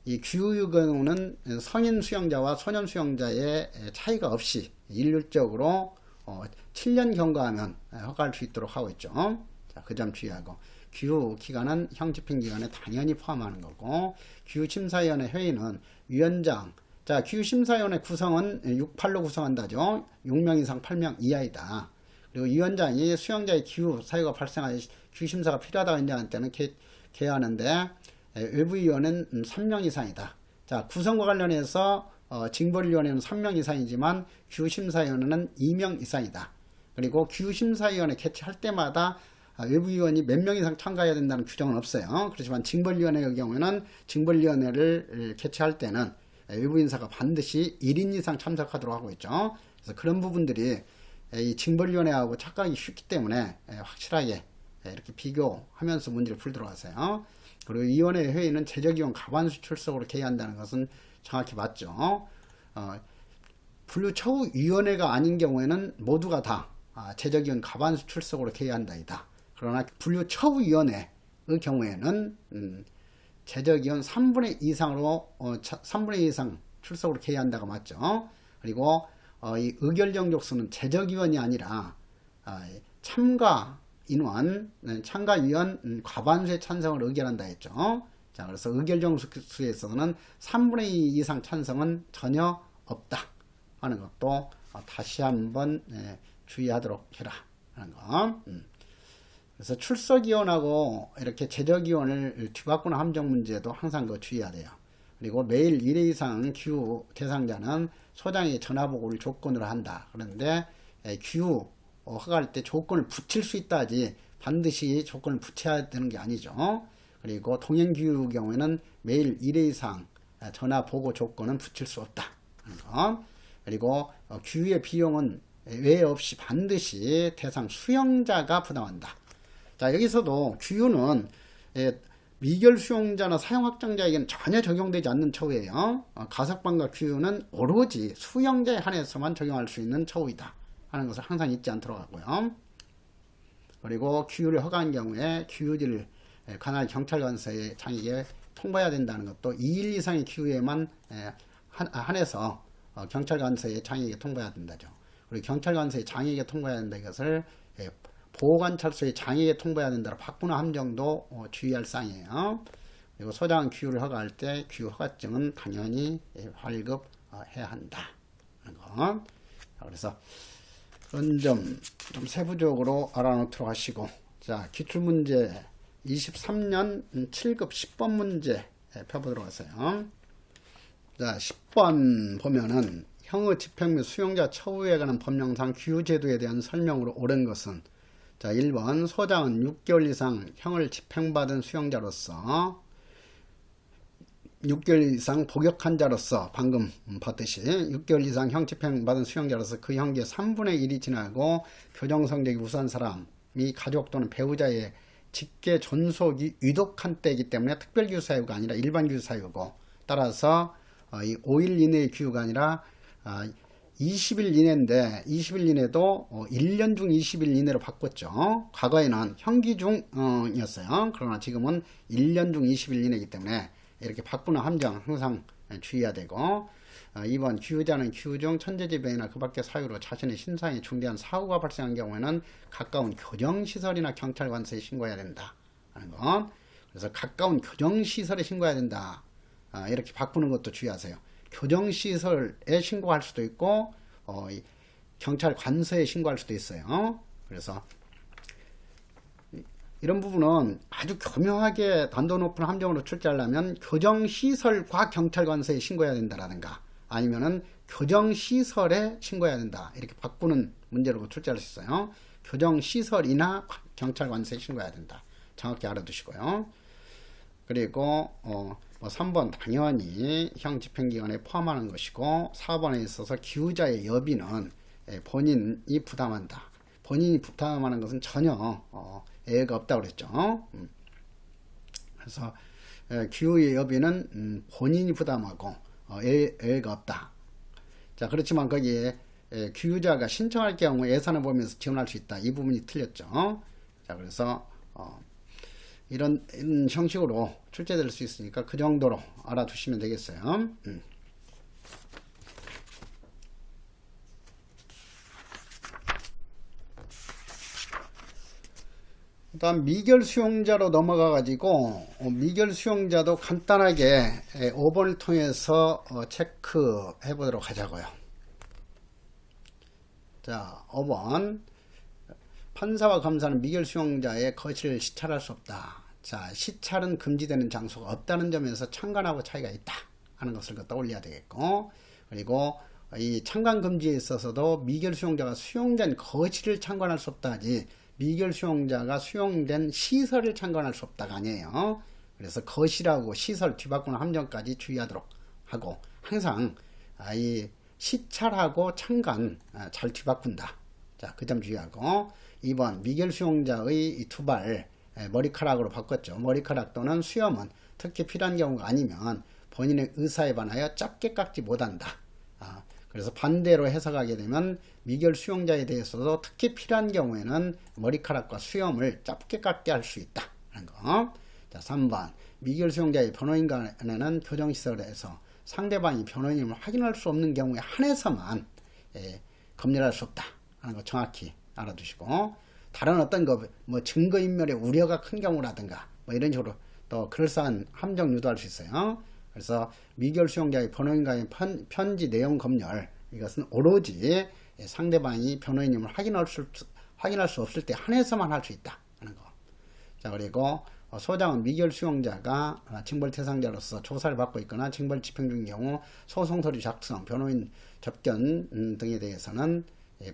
이 규유 경우는 성인 수용자와 소년 수용자의 차이가 없이 일률적으로 7년 경과하면 허가할 수 있도록 하고 있죠. 자, 그 점 주의하고, 규유 기간은 형 집행 기간에 당연히 포함하는 거고, 규유 심사위원회 회의는 위원장, 자, 규유 심사위원회 구성은 6~8로 구성한다죠. 6명 이상 8명 이하이다. 그리고 위원장이 수용자의 규유 사유가 발생하여 규유 심사가 필요하다고 인정할 때는 개하는데, 외부위원은 3명 이상이다. 자, 구성과 관련해서 징벌위원회는 3명 이상이지만 규심사위원회는 2명 이상이다. 그리고 규심사위원회 개최할 때마다 외부위원이 몇 명 이상 참가해야 된다는 규정은 없어요. 그렇지만 징벌위원회의 경우에는 징벌위원회를 개최할 때는 외부인사가 반드시 1인 이상 참석하도록 하고 있죠. 그래서 그런 부분들이 이 징벌위원회하고 착각이 쉽기 때문에 확실하게 이렇게 비교하면서 문제를 풀도록 하세요. 그리고 위원회 회의는 제적위원 과반수 출석으로 개의한다는 것은 정확히 맞죠. 분류처우위원회가 아닌 경우에는 모두가 다 제적위원 과반수 출석으로 개의한다이다. 그러나 분류처우위원회의 경우에는 제적위원 3분의 2 이상으로 3분의 2 이상 출석으로 개의한다가 맞죠. 그리고 이 의결정 족수는 제적위원이 아니라 참가위원 과반수의 찬성을 의결한다 했죠. 자, 그래서 의결정 수에 있어서는 3분의 2 이상 찬성은 전혀 없다 하는 것도 다시 한번 주의하도록 해라 하는 거. 그래서 출석위원하고 이렇게 제적위원을 뒤바꾸는 함정 문제도 항상 그 주의해야 돼요. 그리고 매일 1회 이상 규유 대상자는 소장이 전화보고를 조건으로 한다. 그런데 규유 허가할 때 조건을 붙일 수 있다지 반드시 조건을 붙여야 되는 게 아니죠. 그리고 동행규유 경우에는 매일 1회 이상 전화보고 조건은 붙일 수 없다. 그리고 규유의 비용은 외에 없이 반드시 대상 수용자가 부담한다. 자, 여기서도 규유는 미결 수용자나 사용 확정자에게는 전혀 적용되지 않는 처우예요. 가석방과 규유는 오로지 수용자에 한해서만 적용할 수 있는 처우이다 하는 것을 항상 잊지 않도록 하고요. 그리고 규유를 허가한 경우에 규유지를 관할 경찰관서의 장에게 통보해야 된다는 것도 2일 이상의 규유에만 한해서 경찰관서의 장에게 통보해야 된다죠. 그리고 경찰관서의 장에게 통보해야 된다 이것을 보호관찰소의 장에게 통보해야 된다로 바꾸는 함정도 주의할 사항이에요. 그리고 소장 규유를 허가할 때 규유 허가증은 당연히 발급해야 한다 하는 거. 그래서 그런 점 좀 세부적으로 알아놓도록 하시고, 자, 기출문제 23년 7급 10번 문제 펴보도록 하세요. 자, 10번 보면은 형의 집행 및 수용자 처우에 관한 법령상 규유제도에 대한 설명으로 옳은 것은, 자, 1번 소장은 6개월 이상 형을 집행받은 수용자로서 6개월 이상 복역한 자로서 방금 봤듯이 6개월 이상 형 집행받은 수용자로서 그 형기의 3분의 1이 지나고 교정 성적이 우수한 사람, 가족 또는 배우자의 직계 존속이 위독한 때이기 때문에 특별규유 사유가 아니라 일반 규유 사유고, 따라서 이 5일 이내의 규유가 아니라 20일 이내인데 20일 이내도 1년 중 20일 이내로 바꿨죠. 과거에는 형기 중이었어요. 그러나 지금은 1년 중 20일 이내이기 때문에 이렇게 바꾸는 함정 항상 주의해야 되고, 2번 규유자는 규유 중 천재지변이나 그 밖의 사유로 자신의 신상에 중대한 사고가 발생한 경우에는 가까운 교정시설이나 경찰관서에 신고해야 된다 하는 것. 그래서 가까운 교정시설에 신고해야 된다, 이렇게 바꾸는 것도 주의하세요. 교정시설에 신고할 수도 있고 경찰관서에 신고할 수도 있어요. 그래서 이런 부분은 아주 교묘하게 단도 높은 함정으로 출제하려면 교정시설과 경찰관서에 신고해야 된다라든가, 아니면은 교정시설에 신고해야 된다, 이렇게 바꾸는 문제로 출제할 수 있어요. 교정시설이나 경찰관서에 신고해야 된다, 정확히 알아두시고요. 그리고 뭐 3번 당연히 형 집행기관에 포함하는 것이고, 4번에 있어서 기후자의 여비는 본인이 부담한다. 본인이 부담하는 것은 전혀 애가 없다고 그랬죠. 그래서 기후의 여비는 본인이 부담하고 애가 없다. 자, 그렇지만 거기에 기후자가 신청할 경우 예산을 보면서 지원할 수 있다, 이 부분이 틀렸죠. 자, 그래서 이런 형식으로 출제될 수 있으니까 그 정도로 알아두시면 되겠어요. 그다음 미결 수용자로 넘어가 가지고 미결 수용자도 간단하게 5번을 통해서 체크해 보도록 하자고요. 자, 5번 판사와 검사는 미결 수용자의 거실을 시찰할 수 없다. 자, 시찰은 금지되는 장소가 없다는 점에서 창관하고 차이가 있다 하는 것을 떠올려야 되겠고, 그리고 이 창관 금지에 있어서도 미결 수용자가 수용된 거실을 창관할 수 없다 하지, 미결 수용자가 수용된 시설을 창관할 수 없다가 아니에요. 그래서 거실하고 시설 뒤바꾸는 함정까지 주의하도록 하고, 항상 이 시찰하고 창관 잘 뒤바꾼다. 자, 그 점 주의하고, 2번 미결 수용자의 이 두발 머리카락으로 바꿨죠. 머리카락 또는 수염은 특히 필요한 경우가 아니면 본인의 의사에 반하여 짧게 깎지 못한다. 그래서 반대로 해석하게 되면 미결 수용자에 대해서도 특히 필요한 경우에는 머리카락과 수염을 짧게 깎게 할 수 있다 하는 거. 자, 3번 미결 수용자의 변호인 간에는 교정시설에서 상대방이 변호인임을 확인할 수 없는 경우에 한해서만 검열할 수 없다 하는 거 정확히 알아두시고, 다른 어떤 뭐 증거인멸의 우려가 큰 경우라든가 뭐 이런 식으로 또 그럴싸한 함정 유도할 수 있어요. 그래서 미결 수용자의 변호인과의 편지 내용 검열, 이것은 오로지 상대방이 변호인임을 확인할 수 없을 때 한해서만 할 수 있다 하는 거. 자, 그리고 소장은 미결 수용자가 징벌 대상자로서 조사를 받고 있거나 징벌 집행 중인 경우 소송 서류 작성, 변호인 접견 등에 대해서는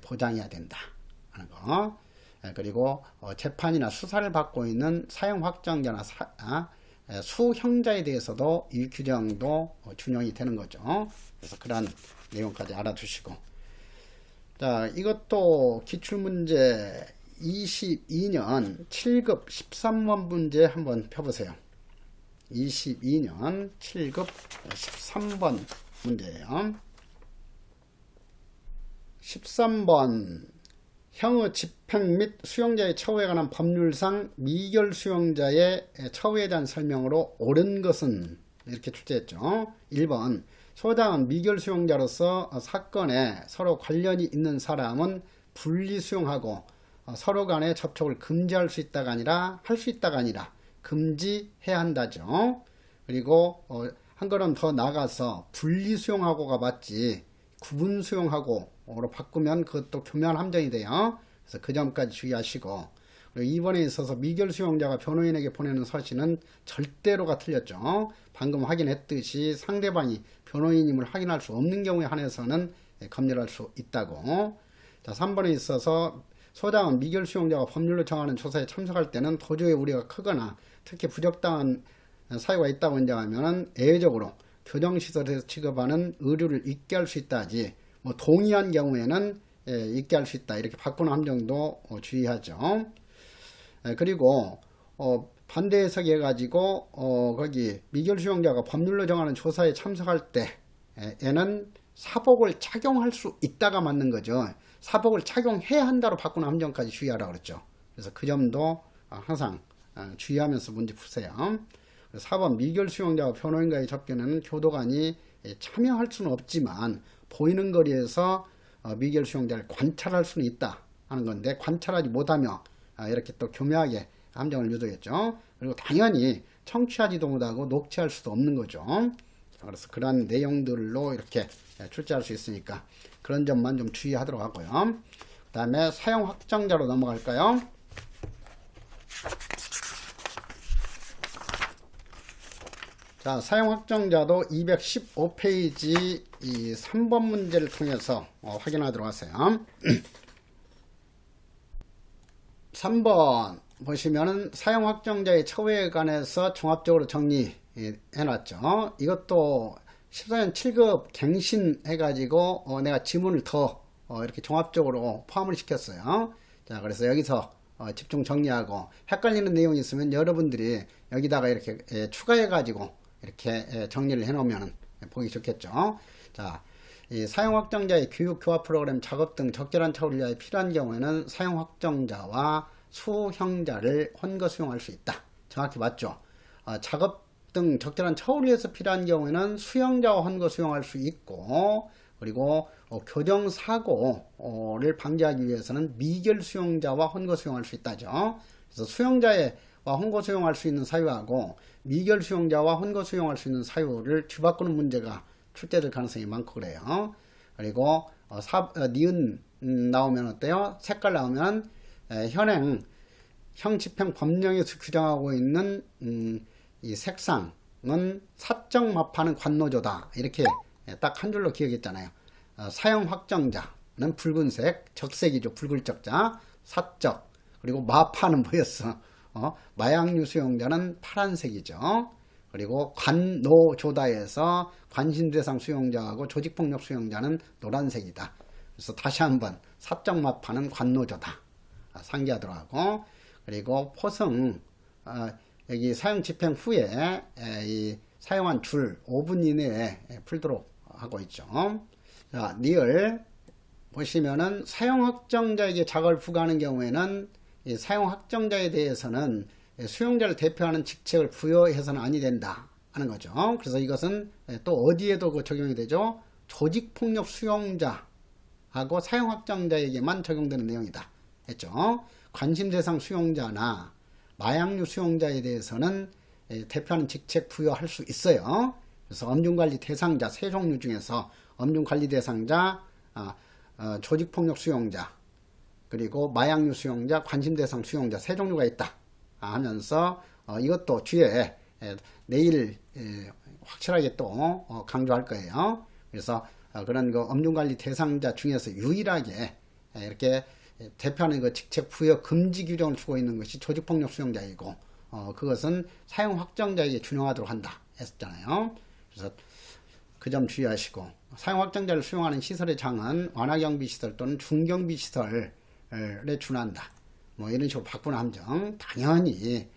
보장해야 된다 하는 거. 그리고 재판이나 수사를 받고 있는 사형 확정자나 수형자에 대해서도 이 규정도 준용이 되는 거죠. 그래서 그런 내용까지 알아두시고, 자, 이것도 기출문제 22년 7급 13번 문제 한번 펴보세요. 22년 7급 13번 문제예요. 13번 형의 집행 및 수용자의 처우에 관한 법률상 미결 수용자의 처우에 대한 설명으로 옳은 것은, 이렇게 출제했죠. 1번 소장은 미결 수용자로서 사건에 서로 관련이 있는 사람은 분리 수용하고 서로 간의 접촉을 금지할 수 있다가 아니라 할 수 있다가 아니라 금지해야 한다죠. 그리고 한 걸음 더 나가서 분리 수용하고가 맞지 구분 수용하고로 바꾸면 그것도 교묘한 함정이 돼요. 그래서 그 점까지 주의하시고, 그리고 2번에 있어서 미결 수용자가 변호인에게 보내는 서신은 절대로가 틀렸죠. 방금 확인했듯이 상대방이 변호인임을 확인할 수 없는 경우에 한해서는 검열할 수 있다고. 자, 3번에 있어서 소장은 미결 수용자가 법률로 정하는 조사에 참석할 때는 도저히 우려가 크거나 특히 부적당한 사유가 있다고 인정하면 예외적으로 교정시설에서 취급하는 의료를 잊게 할 수 있다 하지, 뭐 동의한 경우에는 잊게 할 수 있다, 이렇게 바꾸는 함정도 주의하죠. 그리고 반대 해석해 가지고 거기 미결 수용자가 법률로 정하는 조사에 참석할 때에는 사복을 착용할 수 있다가 맞는 거죠. 사복을 착용해야 한다로 바꾸는 함정까지 주의하라 그랬죠. 그래서 그 점도 항상 주의하면서 문제 푸세요. 4번 미결 수용자와 변호인과의 접견에는 교도관이 참여할 수는 없지만 보이는 거리에서 미결 수용자를 관찰할 수는 있다 하는 건데, 관찰하지 못하며 이렇게 또 교묘하게 함정을 유도했죠. 그리고 당연히 청취하지도 못하고 녹취할 수도 없는 거죠. 그래서 그런 내용들로 이렇게 출제할 수 있으니까 그런 점만 좀 주의하도록 하고요. 그 다음에 사용 확정자로 넘어갈까요? 자, 사용 확정자도 215페이지 이 3번 문제를 통해서 확인하도록 하세요. 3번 보시면은 사용 확정자의 처우에 관해서 종합적으로 정리해 놨죠. 이것도 14년 7급 갱신해 가지고 내가 지문을 더 이렇게 종합적으로 포함을 시켰어요. 자, 그래서 여기서 집중 정리하고 헷갈리는 내용이 있으면 여러분들이 여기다가 이렇게 추가해 가지고 이렇게 정리를 해 놓으면 보기 좋겠죠. 자, 이 사용 확정자의 교육 교화 프로그램 작업 등 적절한 처우를 위하여 필요한 경우에는 사용 확정자와 수형자를 혼거 수용할 수 있다. 정확히 맞죠? 작업 등 적절한 처우를 위해서 필요한 경우에는 수형자와 혼거 수용할 수 있고, 그리고 교정사고를 방지하기 위해서는 미결 수용자와 혼거 수용할 수 있다죠. 그래서 수용자와 혼거 수용할 수 있는 사유하고 미결 수용자와 혼거 수용할 수 있는 사유를 뒤바꾸는 문제가 출제될 가능성이 많고 그래요. 그리고 니은 나오면 어때요? 색깔 나오면 현행 형집행 법령에서 규정하고 있는 이 색상은 사적 마파는 관노조다. 이렇게 딱 한 줄로 기억했잖아요. 사용 확정자는 붉은색, 적색이죠. 붉을적자, 사적. 그리고 마파는 뭐였어? 마약류 수용자는 파란색이죠. 그리고 관노조다에서 관심대상 수용자하고 조직폭력 수용자는 노란색이다. 그래서 다시 한번 사적 마파는 관노조다. 상기하도록 하고, 그리고 포승 여기 사용 집행 후에 이 사용한 줄 5분 이내에 풀도록 하고 있죠. 자, 니을 보시면은 사용 확정자에게 자격을 부과하는 경우에는 이 사용 확정자에 대해서는 수용자를 대표하는 직책을 부여해서는 아니 된다 하는 거죠. 그래서 이것은 또 어디에도 적용이 되죠? 조직폭력 수용자하고 사용 확정자에게만 적용되는 내용이다 했죠. 관심대상 수용자나 마약류 수용자에 대해서는 대표하는 직책 부여할 수 있어요. 그래서 엄중관리 대상자 세 종류 중에서 엄중관리 대상자, 조직폭력 수용자, 그리고 마약류 수용자, 관심대상 수용자 세 종류가 있다 하면서 이것도 뒤에 내일 확실하게 또 강조할 거예요. 그래서 그런 그 엄중관리 대상자 중에서 유일하게 이렇게 대표하는 그 직책 부여 금지 규정을 두고 있는 것이 조직폭력 수용자이고 그것은 사용 확정자에게 준용하도록 한다 했었잖아요. 그래서 그 점 주의하시고, 사용 확정자를 수용하는 시설의 장은 완화경비시설 또는 중경비시설에 준한다. 뭐 이런 식으로 바꾸는 함정. 당연히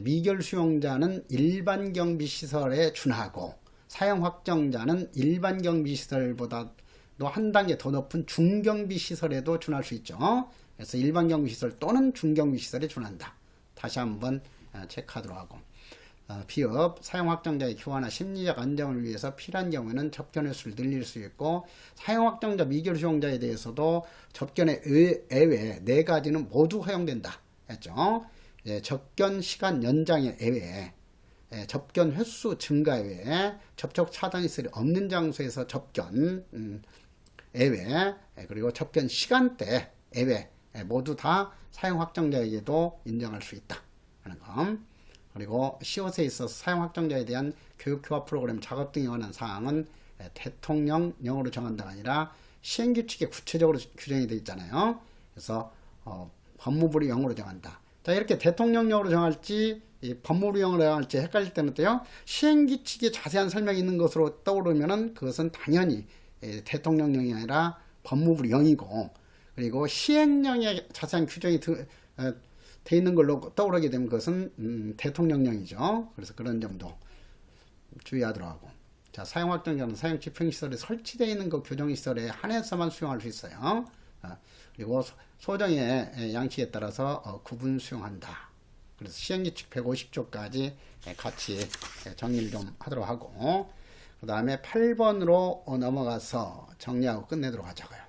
미결 수용자는 일반 경비시설에 준하고 사용 확정자는 일반 경비시설보다도 한 단계 더 높은 중경비시설에도 준할 수 있죠. 그래서 일반 경비시설 또는 중경비시설에 준한다. 다시 한번 체크하도록 하고, 비읍 사용 확정자의 교화나 심리적 안정을 위해서 필요한 경우에는 접견 횟수를 늘릴 수 있고, 사용 확정자 미결 수용자에 대해서도 접견의 예외 네 가지는 모두 허용된다 했죠. 접견 시간 연장의 예외, 접견 횟수 증가 외에 접촉 차단 시설이 없는 장소에서 접견 예외, 그리고 접견 시간대 예외 모두 다 사용 확정자에게도 인정할 수 있다 하는 것. 그리고 시옷에 있어서 사용 확정자에 대한 교육 교화 프로그램 작업 등에 관한 사항은 대통령령으로 정한다가 아니라 시행규칙에 구체적으로 규정이 되어 있잖아요. 그래서 법무부를 영어로 정한다. 자, 이렇게 대통령령으로 정할지 법무부령으로 정할지 헷갈릴 때는 어때요? 시행규칙에 자세한 설명이 있는 것으로 떠오르면은 그것은 당연히 대통령령이 아니라 법무부령이고, 그리고 시행령에 자세한 규정이 돼 있는 걸로 떠오르게 되면 그것은 대통령령이죠. 그래서 그런 점도 주의하도록 하고. 자, 사용 확정자는 사용 집행시설에 설치되어 있는 그 교정시설에 한해서만 수용할 수 있어요. 그리고 소정의 양식에 따라서 구분 수용한다. 그래서 시행규칙 150조까지 같이 정리를 좀 하도록 하고, 그 다음에 8번으로 넘어가서 정리하고 끝내도록 하자고요.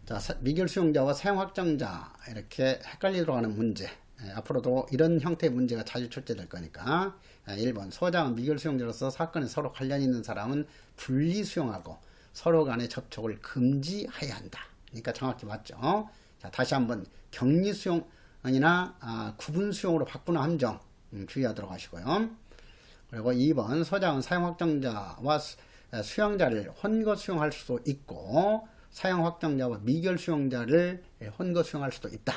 자, 미결 수용자와 사용 확정자 이렇게 헷갈리도록 하는 문제. 앞으로도 이런 형태의 문제가 자주 출제될 거니까. 1번 소장은 미결 수용자로서 사건에 서로 관련 있는 사람은 분리 수용하고 서로 간의 접촉을 금지해야 한다. 그러니까 정확히 맞죠. 자, 다시 한번 격리 수용이나 구분 수용으로 바꾸는 함정 주의하도록 하시고요. 그리고 2번 소장은 사용 확정자와 수용자를 혼거 수용할 수도 있고 사용 확정자와 미결 수용자를 혼거 수용할 수도 있다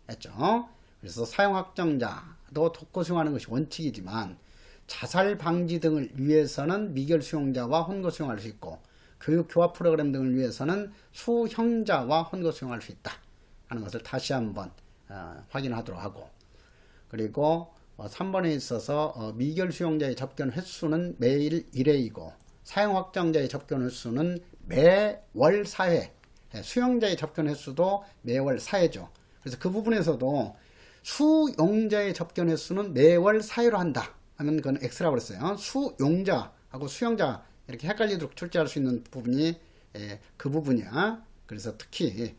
했죠. 그래서 사용 확정자도 독거 수용하는 것이 원칙이지만 자살 방지 등을 위해서는 미결 수용자와 혼거 수용할 수 있고 교육 교화 프로그램 등을 위해서는 수형자와 혼거 수용할 수 있다 하는 것을 다시 한번 확인하도록 하고, 그리고 3번에 있어서 미결 수용자의 접견 횟수는 매일 1회이고 사용 확정자의 접견 횟수는 매월 4회, 수용자의 접견 횟수도 매월 4회죠. 그래서 그 부분에서도 수용자의 접견 횟수는 매월 4회로 한다 하면 그건 X라고 그랬어요. 수용자하고 수용자 이렇게 헷갈리도록 출제할 수 있는 부분이 그 부분이야. 그래서 특히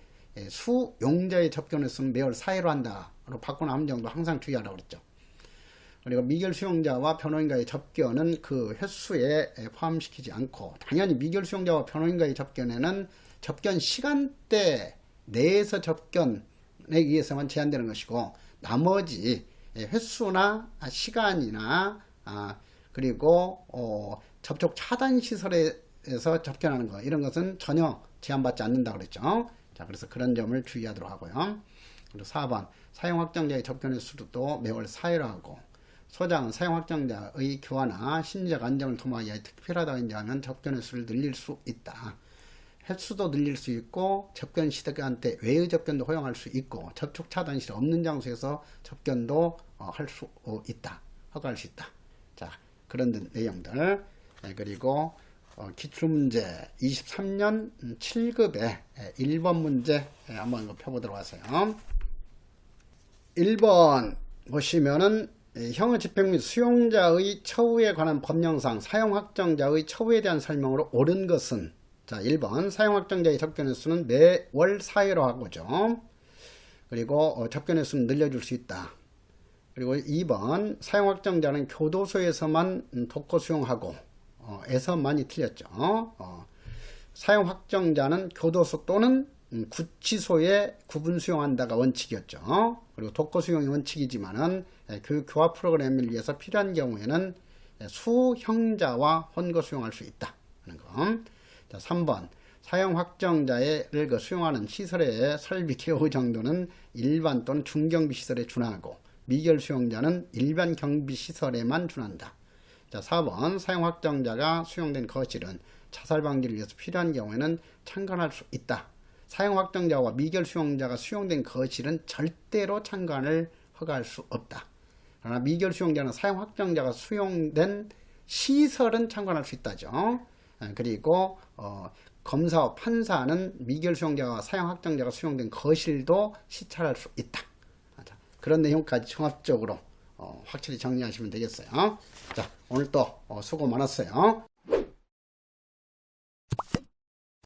수용자의 접견 횟수는 매월 4회로 한다로 바꾸는 함정도 항상 주의하라고 그랬죠. 그리고 미결 수용자와 변호인과의 접견은 그 횟수에 포함시키지 않고, 당연히 미결 수용자와 변호인과의 접견에는 접견 시간대 내에서 접견에 의해서만 제한되는 것이고, 나머지 횟수나 시간이나 그리고 접촉 차단 시설에서 접견하는 것, 이런 것은 전혀 제한받지 않는다 그랬죠. 자, 그래서 그런 점을 주의하도록 하고요. 그리고 4번 사용 확정자의 접견 횟수도 매월 4회로 하고, 소장은 사용 확정자의 교화나 심리적 안정을 도모하기 위해 특별하다고 인정하면 접견 횟수를 늘릴 수 있다. 횟수도 늘릴 수 있고 접견 시간대 외의 접견도 허용할 수 있고 접촉 차단실이 없는 장소에서 접견도 할 수 있다. 허가할 수 있다. 자, 그런 내용들. 그리고 기출문제 23년 7급의 1번 문제 한번 펴보도록 하세요. 1번 보시면은 형의 집행 및 수용자의 처우에 관한 법령상 사용 확정자의 처우에 대한 설명으로 옳은 것은, 자, 1번 사용 확정자의 접견 횟수는 매월 4회로 하고죠. 그리고 접견 횟수는 늘려줄 수 있다. 그리고 2번 사용 확정자는 교도소에서만 독거 수용하고 에서만이 틀렸죠. 사용 확정자는 교도소 또는 구치소에 구분 수용한다가 원칙이었죠. 그리고 독거 수용이 원칙이지만은 교육 교화 프로그램을 위해서 필요한 경우에는 수형자와 혼거 수용할 수 있다 하는 거. 자, 3번 사용 확정자를 수용하는 시설의 설비 개호 정도는 일반 또는 중경비 시설에 준하고 미결 수용자는 일반 경비 시설에만 준한다. 자, 4번 사용 확정자가 수용된 거실은 자살 방지를 위해서 필요한 경우에는 참관할 수 있다. 사용 확정자와 미결 수용자가 수용된 거실은 절대로 참관을 허가할 수 없다. 그러나 미결 수용자는 사용 확정자가 수용된 시설은 참관할 수 있다죠. 그리고 검사와 판사는 미결 수용자와 사용 확정자가 수용된 거실도 시찰할 수 있다. 그런 내용까지 종합적으로 확실히 정리하시면 되겠어요. 자, 오늘 또 수고 많았어요.